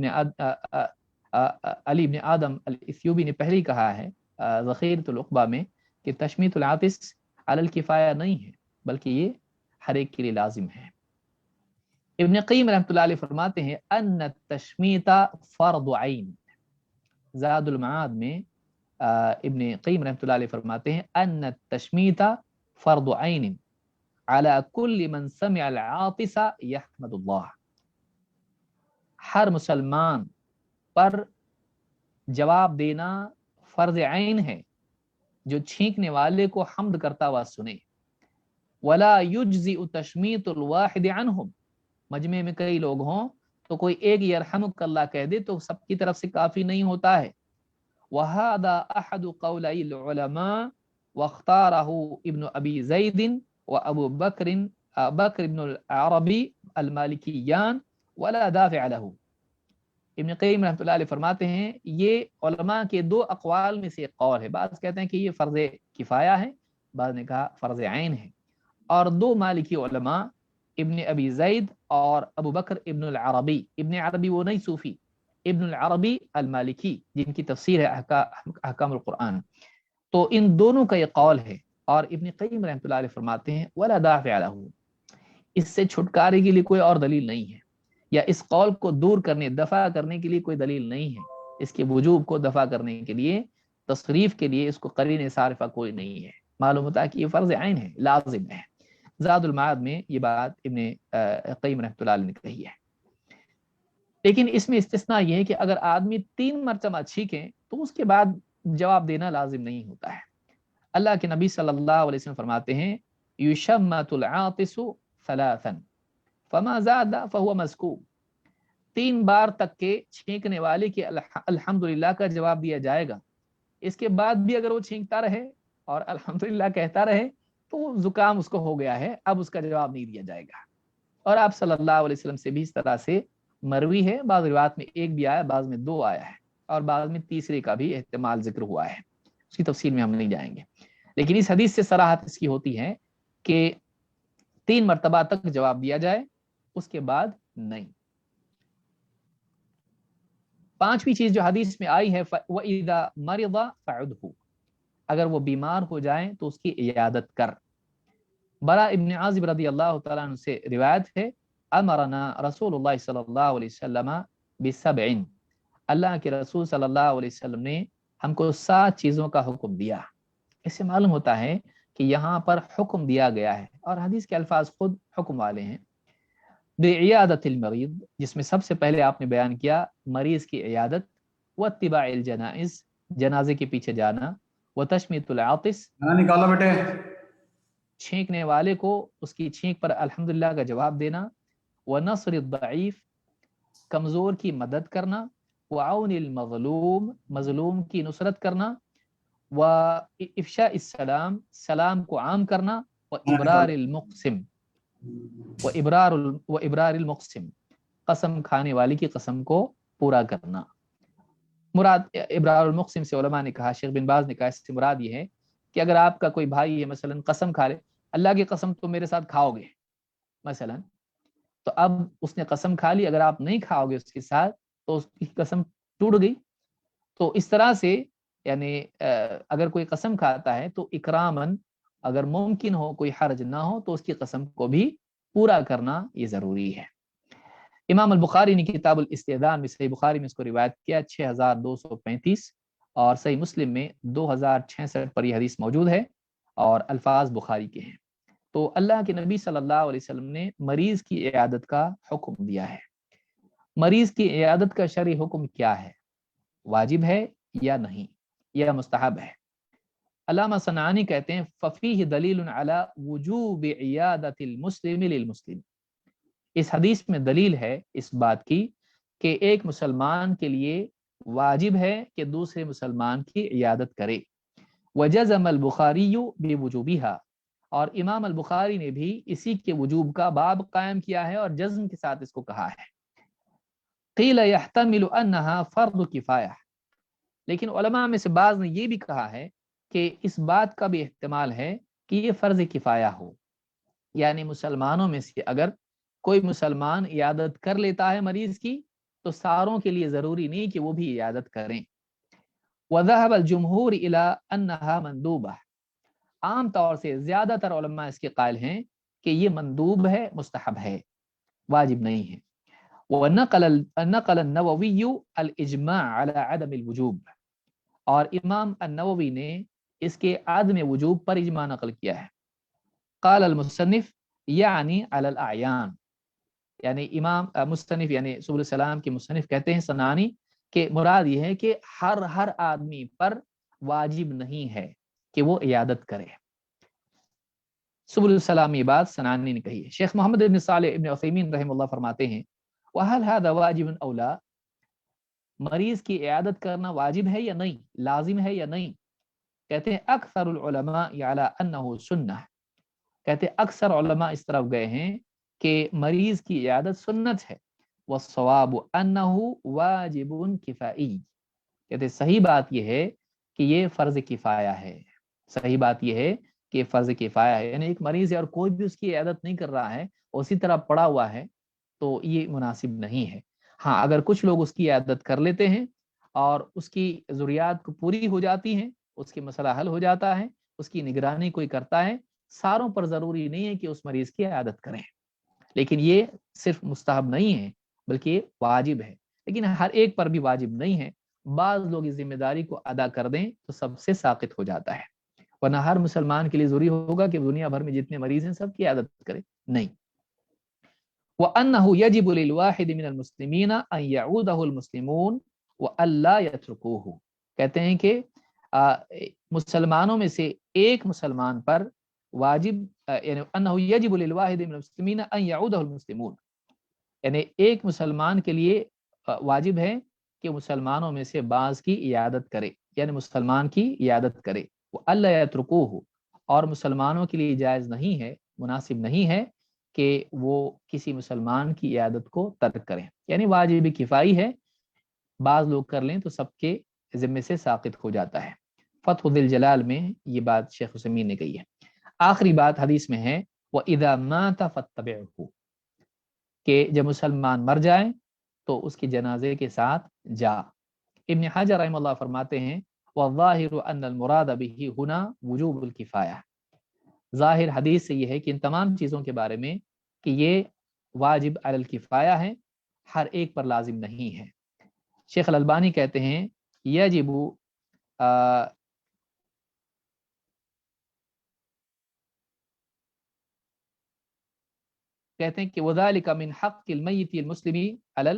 علی ابن آدم الاثیوبی نے پہلے ہی کہا ہے ذخیرۃ العقبہ میں کہ تشمیت العاطس علی الکفایہ نہیں ہے، بلکہ یہ ہر ایک کے لیے لازم ہے۔ ابن قیم رحمۃ اللہ علیہ فرماتے ہیں ان التشمیت فرض عین۔ زاد المعاد میں ابن قیم رحمۃ اللہ علیہ فرماتے ہیں ان التشمیت فرض عین علی کل من سمع العاطس یحمد اللہ۔ ہر مسلمان پر جواب دینا فرض عین ہے جو چھینکنے والے کو حمد کرتا ہوا سنے۔ ولا یجزئ تشمیت الواحد عنہم، مجمع میں کئی لوگ ہوں تو کوئی ایک یرحمک اللہ کہہ دے تو سب کی طرف سے کافی نہیں ہوتا ہے۔ وہذا احد قولی العلماء واختارہ ابن ابی زید وابو بکر بن العربی المالکیان ولا دافع لہ۔ ابن قیم رحمۃ اللہ علیہ فرماتے ہیں یہ علماء کے دو اقوال میں سے ایک قول ہے، بعض کہتے ہیں کہ یہ فرض کفایہ ہے، بعض نے کہا فرض عین ہے، اور دو مالکی علماء ابن ابی زید اور ابو بکر ابن العربی، ابن عربی وہ نہیں صوفی، ابن العربی المالکی جن کی تفسیر ہے احکام القرآن، تو ان دونوں کا یہ قول ہے۔ اور ابن قیم رحمۃ اللہ علیہ فرماتے ہیں ولا دافع لہ، اس سے چھٹکارے کے لیے کوئی اور دلیل نہیں ہے، یا اس قول کو دور کرنے، دفع کرنے کے لیے کوئی دلیل نہیں ہے، اس کے وجوب کو دفع کرنے کے لیے، تصریف کے لیے اس کو قرین صارفہ کوئی نہیں ہے، معلوم ہوتا ہے کہ یہ فرض عین ہے، لازم ہے۔ زاد المعاد میں یہ بات ابن قیم رحمۃ اللہ علیہ نے کہی ہے۔ لیکن اس میں استثناء یہ ہے کہ اگر آدمی 3 مرتبہ چھینکیں تو اس کے بعد جواب دینا لازم نہیں ہوتا ہے۔ اللہ کے نبی صلی اللہ علیہ وسلم فرماتے ہیں یشمت العاطس ثلاثا فما زاد فهو مسکوب، 3 بار تک کے چھینکنے والے کے الحمدللہ کا جواب دیا جائے گا، اس کے بعد بھی اگر وہ چھینکتا رہے اور الحمدللہ کہتا رہے تو زکام اس کو ہو گیا ہے، اب اس کا جواب نہیں دیا جائے گا۔ اور آپ صلی اللہ علیہ وسلم سے بھی اس طرح سے مروی ہے، بعض روایات میں 1 بھی آیا، بعض میں 2 آیا ہے، اور بعض میں تیسرے کا بھی احتمال ذکر ہوا ہے، اس کی تفصیل میں ہم نہیں جائیں گے۔ لیکن اس حدیث سے صراحت اس کی ہوتی ہے کہ 3 مرتبہ تک جواب دیا جائے، اس کے بعد نہیں۔ 5ویں چیز جو حدیث میں آئی ہے وَإِذَا مَرِضَ فَعُدْهُ، اگر وہ بیمار ہو جائیں تو اس کی عیادت کر۔ برا ابن عازب رضی اللہ تعالیٰ عنہ سے روایت ہے امرنا رسول اللہ صلی اللہ علیہ وسلم بسبع، اللہ کے رسول صلی اللہ علیہ وسلم نے ہم کو 7 چیزوں کا حکم دیا۔ اس سے معلوم ہوتا ہے کہ یہاں پر حکم دیا گیا ہے، اور حدیث کے الفاظ خود حکم والے ہیں، بعیادت المریض، جس میں سب سے پہلے آپ نے بیان کیا مریض کی عیادت، واتباع الجنائز، جنازے کے پیچھے جانا، وتشمیت العاطس، نکالو بیٹے، چھینکنے والے کو اس کی چھینک پر الحمدللہ کا جواب دینا، ونصر الضعیف، کمزور کی مدد کرنا، وعون المظلوم، مظلوم کی نصرت کرنا، وافشاء السلام، سلام کو عام کرنا، وابرار المقسم، وابرار المقسم، قسم کھانے والی کی قسم کو پورا کرنا۔ مراد ابرار المقسم سے علماء نے کہا، شیخ بن باز نے کہا، اس سے مراد یہ ہے کہ اگر آپ کا کوئی بھائی ہے مثلا قسم کھا لے، اللہ کی قسم تم میرے ساتھ کھاؤ گے مثلا، تو اب اس نے قسم کھا لی، اگر آپ نہیں کھاؤ گے اس کے ساتھ تو اس کی قسم ٹوٹ گئی۔ تو اس طرح سے یعنی اگر کوئی قسم کھاتا ہے تو اکرامن، اگر ممکن ہو کوئی حرج نہ ہو تو اس کی قسم کو بھی پورا کرنا یہ ضروری ہے۔ امام البخاری نے کتاب الاستئذان میں، صحیح بخاری میں اس کو روایت کیا 6235، اور صحیح مسلم میں 2066 پر یہ حدیث موجود ہے اور الفاظ بخاری کے ہیں۔ تو اللہ کے نبی صلی اللہ علیہ وسلم نے مریض کی عیادت کا حکم دیا ہے۔ مریض کی عیادت کا شرعی حکم کیا ہے؟ واجب ہے یا نہیں، یا مستحب ہے؟ علامہ صنعانی کہتے ہیں ففیہ دلیل علی وجوب عیادت المسلم للمسلم، اس حدیث میں دلیل ہے اس بات کی کہ ایک مسلمان کے لیے واجب ہے کہ دوسرے مسلمان کی عیادت کرے۔ وجزم البخاری بوجوبها، اور امام البخاری نے بھی اسی کے وجوب کا باب قائم کیا ہے اور جزم کے ساتھ اس کو کہا ہے۔ قیل يحتمل انها فرض کفایہ، لیکن علماء میں سے بعض نے یہ بھی کہا ہے کہ اس بات کا بھی احتمال ہے کہ یہ فرض کفایہ ہو، یعنی مسلمانوں میں سے اگر کوئی مسلمان عیادت کر لیتا ہے مریض کی تو ساروں کے لیے ضروری نہیں کہ وہ بھی عیادت کریں۔ وذهب الجمہور الى انها مندوبہ، عام طور سے زیادہ تر علماء اس کے قائل ہیں کہ یہ مندوب ہے، مستحب ہے، واجب نہیں ہے۔ نقل النووی الاجماع على عدم الوجوب، اور امام النووی نے اس کے عدم وجوب پر اجماع نقل کیا ہے۔ قال المصنف یعنی علی الاعیان، یعنی امام مصنف یعنی سبل السلام کے مصنف کہتے ہیں صنعانی کہ مراد یہ ہے کہ ہر آدمی پر واجب نہیں ہے کہ وہ عیادت کرے۔ سبل السلام یہ بات صنعانی نے کہی ہے۔ شیخ محمد بن صالح ابن عثیمین رحمہ اللہ فرماتے ہیں وَهَلْ هَذَا وَاجِبٌ أَوْ لَا، مریض کی عیادت کرنا واجب ہے یا نہیں، لازم ہے یا نہیں؟ کہتے ہیں اکثر العلماء علی انہ سنہ، کہتے ہیں اکثر علماء اس طرف گئے ہیں کہ مریض کی عیادت سنت ہے، والصواب انہ واجب کفائی، کہتے ہیں صحیح بات یہ ہے کہ یہ فرض کفایہ ہے، صحیح بات یہ ہے کہ فرض کفایہ ہے، یعنی ایک مریض ہے اور کوئی بھی اس کی عیادت نہیں کر رہا ہے، اسی طرح پڑا ہوا ہے تو یہ مناسب نہیں ہے۔ ہاں اگر کچھ لوگ اس کی عیادت کر لیتے ہیں اور اس کی ضروریات کو پوری ہو جاتی ہیں، اس کی مسئلہ حل ہو جاتا ہے، اس کی نگرانی کوئی کرتا ہے، ساروں پر ضروری نہیں ہے کہ اس مریض کی عیادت کریں، لیکن یہ صرف مستحب نہیں ہے بلکہ یہ واجب ہے، لیکن ہر ایک پر بھی واجب نہیں ہے۔ بعض لوگ اس ذمہ داری کو ادا کر دیں تو سب سے ساقط ہو جاتا ہے، ورنہ ہر مسلمان کے لیے ضروری ہوگا کہ دنیا بھر میں جتنے مریض ہیں سب کی عیادت کرے، نہیں۔ وَأَنَّهُ يَجِبُ لِلْوَاحِدِ مِنَ الْمُسْلِمِينَ أَنْ يَعُودَهُ الْمُسْلِمُونَ وَأَلَّا يَتْرُكُوهُ، کہتے ہیں کہ مسلمانوں میں سے ایک مسلمان پر واجب، یعنی انه يجب للواحد من المسلمین ان يعوده المسلمون، یعنی ایک مسلمان کے لیے واجب ہے کہ مسلمانوں میں سے بعض کی عیادت کرے، یعنی مسلمان کی عیادت کرے۔ وَأَلَّا يَتْرُكُوهُ، اور مسلمانوں کے لیے جائز نہیں ہے، مناسب نہیں ہے کہ وہ کسی مسلمان کی عیادت کو ترک کریں، یعنی واجب کفائی ہے، بعض لوگ کر لیں تو سب کے ذمے سے ساقط ہو جاتا ہے۔ فتح ذی الجلال میں یہ بات شیخ عثیمین نے کہی ہے۔ آخری بات حدیث میں ہے وَإِذَا مَاتَ فَاتَّبِعْهُ، کہ جب مسلمان مر جائیں تو اس کے جنازے کے ساتھ جا۔ ابن حجر رحمہ اللہ فرماتے ہیں وَالظَّاهِرُ أَنَّ الْمُرَادَ بِهِ هُنَا وُجُوبُ الْكِفَایَہ، ظاہر حدیث سے یہ ہے کہ ان تمام چیزوں کے بارے میں کہ یہ واجب علی الکفایہ ہے، ہر ایک پر لازم نہیں ہے۔ شیخ الالبانی کہتے ہیں یجب کہتے ہیں کہ وذالک من حق المیت المسلمی علی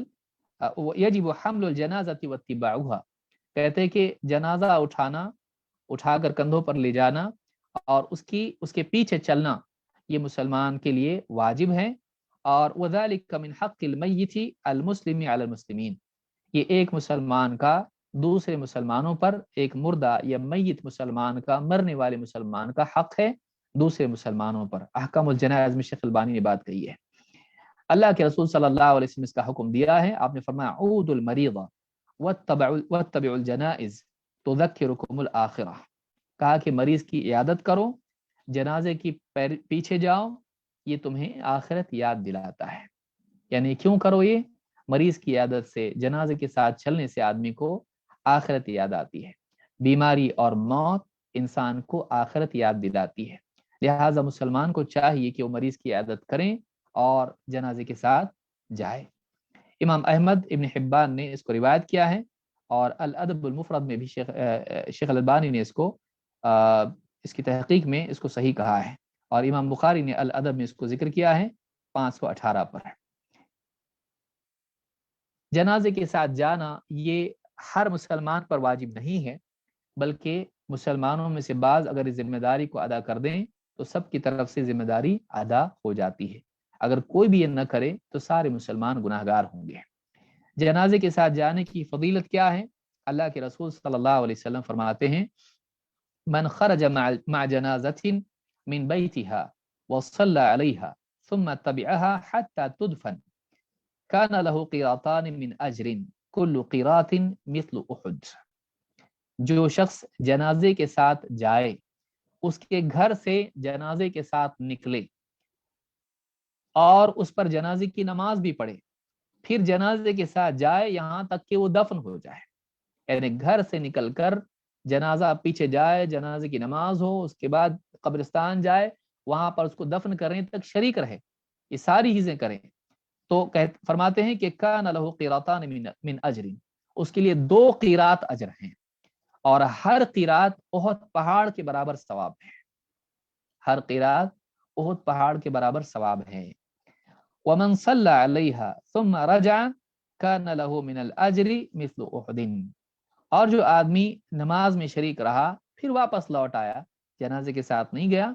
یجب حمل الجنازۃ واتباعها، کہتے ہیں کہ جنازہ اٹھا کر کندھوں پر لے جانا اور اس کے پیچھے چلنا یہ مسلمان کے لیے واجب ہے. اور وذالک من حق المیت المسلم علی المسلمین، یہ ایک مسلمان کا دوسرے مسلمانوں پر، ایک مردہ یا میت مسلمان کا، مرنے والے مسلمان کا حق ہے دوسرے مسلمانوں پر. احکام الجنائز میں شیخ البانی نے بات کہی ہے. اللہ کے رسول صلی اللہ علیہ وسلم اس کا حکم دیا ہے. آپ نے فرمایا عود المریض واتبعوا الجنائز تذکرکم الآخرہ، کہا کہ مریض کی عیادت کرو، جنازے کی پیچھے جاؤ، یہ تمہیں آخرت یاد دلاتا ہے. یعنی کیوں کرو یہ؟ مریض کی عیادت سے، جنازے کے ساتھ چلنے سے آدمی کو آخرت یاد آتی ہے. بیماری اور موت انسان کو آخرت یاد دلاتی ہے. لہٰذا مسلمان کو چاہیے کہ وہ مریض کی عیادت کریں اور جنازے کے ساتھ جائے. امام احمد ابن حبان نے اس کو روایت کیا ہے، اور الادب المفرد میں بھی شیخ البانی نے اس کی تحقیق میں اس کو صحیح کہا ہے، اور امام بخاری نے الادب میں اس کو ذکر کیا ہے 518 پر. جنازے کے ساتھ جانا یہ ہر مسلمان پر واجب نہیں ہے، بلکہ مسلمانوں میں سے بعض اگر اس ذمہ داری کو ادا کر دیں تو سب کی طرف سے ذمہ داری ادا ہو جاتی ہے. اگر کوئی بھی یہ نہ کرے تو سارے مسلمان گناہ گار ہوں گے. جنازے کے ساتھ جانے کی فضیلت کیا ہے؟ اللہ کے رسول صلی اللہ علیہ وسلم فرماتے ہیں من خرج مع جنازۃ من بیتها وصلى عليها ثم تبعها حتى تدفن كان له قيراطان من اجر كل قيراط مثل احد. جو شخص جنازے کے ساتھ جائے، اس کے گھر سے جنازے کے ساتھ نکلے اور اس پر جنازے کی نماز بھی پڑھے، پھر جنازے کے ساتھ جائے یہاں تک کہ وہ دفن ہو جائے، یعنی گھر سے نکل کر جنازہ پیچھے جائے، جنازے کی نماز ہو، اس کے بعد قبرستان جائے، وہاں پر اس کو دفن کرنے تک شریک رہے، یہ ساری چیزیں کریں، تو فرماتے ہیں کہ کان لہ قیراطان من اجر، اس کے لیے 2 قیرات اجر ہیں، اور ہر قیرات احد پہاڑ کے برابر ثواب ہے. ہر قیرات احد پہاڑ کے برابر ثواب ہے. ومن صلى عليها ثم رجع كان له من الاجر مثل احد، اور جو آدمی نماز میں شریک رہا پھر واپس لوٹ آیا، جنازے کے ساتھ نہیں گیا،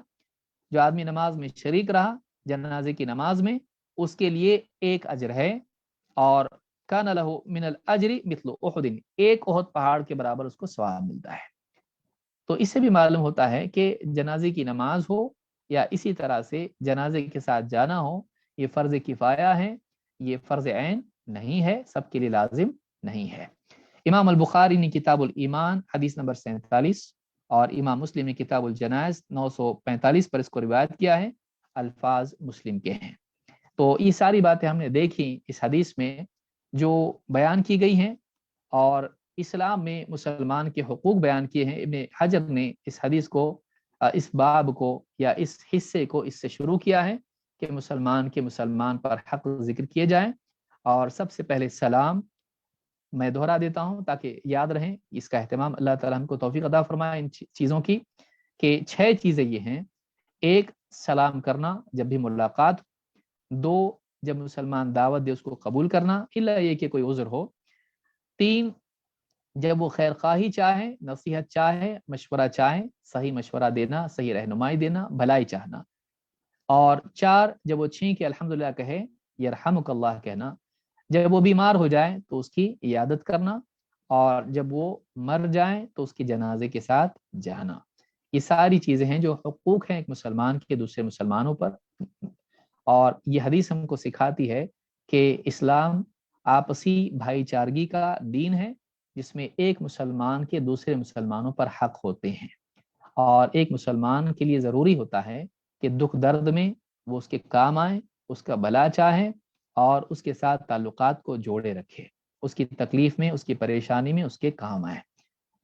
جو آدمی نماز میں شریک رہا جنازے کی نماز میں، اس کے لیے 1 اجر ہے، اور کان له من الاجر مثل احد، 1 احد پہاڑ کے برابر اس کو ثواب ملتا ہے. تو اس سے بھی معلوم ہوتا ہے کہ جنازے کی نماز ہو یا اسی طرح سے جنازے کے ساتھ جانا ہو، یہ فرض کفایہ ہے، یہ فرض عین نہیں ہے، سب کے لیے لازم نہیں ہے. امام البخاری نے کتاب الایمان حدیث نمبر 47 اور امام مسلم نے کتاب الجنائز 945 پر اس کو روایت کیا ہے، الفاظ مسلم کے ہیں. تو یہ ساری باتیں ہم نے دیکھی اس حدیث میں جو بیان کی گئی ہیں، اور اسلام میں مسلمان کے حقوق بیان کیے ہیں. ابن حجر نے اس حدیث کو، اس باب کو یا اس حصے کو اس سے شروع کیا ہے کہ مسلمان پر حق ذکر کیے جائیں. اور سب سے پہلے سلام میں دہرا دیتا ہوں تاکہ یاد رہیں، اس کا اہتمام اللہ تعالیٰ ہم کو توفیق عطا فرمائے ان چیزوں کی، کہ 6 چیزیں یہ ہیں. 1 سلام کرنا جب بھی ملاقات. 2 جب مسلمان دعوت دے اس کو قبول کرنا الا یہ کہ کوئی عذر ہو. 3 جب وہ خیر خواہی چاہے، نصیحت چاہے، مشورہ چاہے، صحیح مشورہ دینا، صحیح رہنمائی دینا، بھلائی چاہنا. اور 4 جب وہ چھینک کے الحمدللہ کہے، یرحمک اللہ کہنا. جب وہ بیمار ہو جائے تو اس کی عیادت کرنا، اور جب وہ مر جائیں تو اس کے جنازے کے ساتھ جانا. یہ ساری چیزیں ہیں جو حقوق ہیں ایک مسلمان کے دوسرے مسلمانوں پر. اور یہ حدیث ہم کو سکھاتی ہے کہ اسلام آپسی بھائی چارگی کا دین ہے، جس میں ایک مسلمان کے دوسرے مسلمانوں پر حق ہوتے ہیں، اور ایک مسلمان کے لیے ضروری ہوتا ہے کہ دکھ درد میں وہ اس کے کام آئے، اس کا بھلا چاہے، اور اس کے ساتھ تعلقات کو جوڑے رکھے، اس کی تکلیف میں، اس کی پریشانی میں اس کے کام آئے،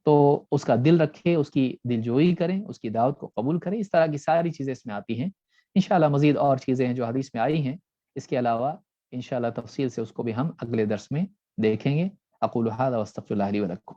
تو اس کا دل رکھے، اس کی دلجوئی کریں، اس کی دعوت کو قبول کریں. اس طرح کی ساری چیزیں اس میں آتی ہیں. انشاءاللہ مزید اور چیزیں ہیں جو حدیث میں آئی ہیں، اس کے علاوہ انشاءاللہ تفصیل سے اس کو بھی ہم اگلے درس میں دیکھیں گے. اقول هذا واستغفر الله لي ولكم.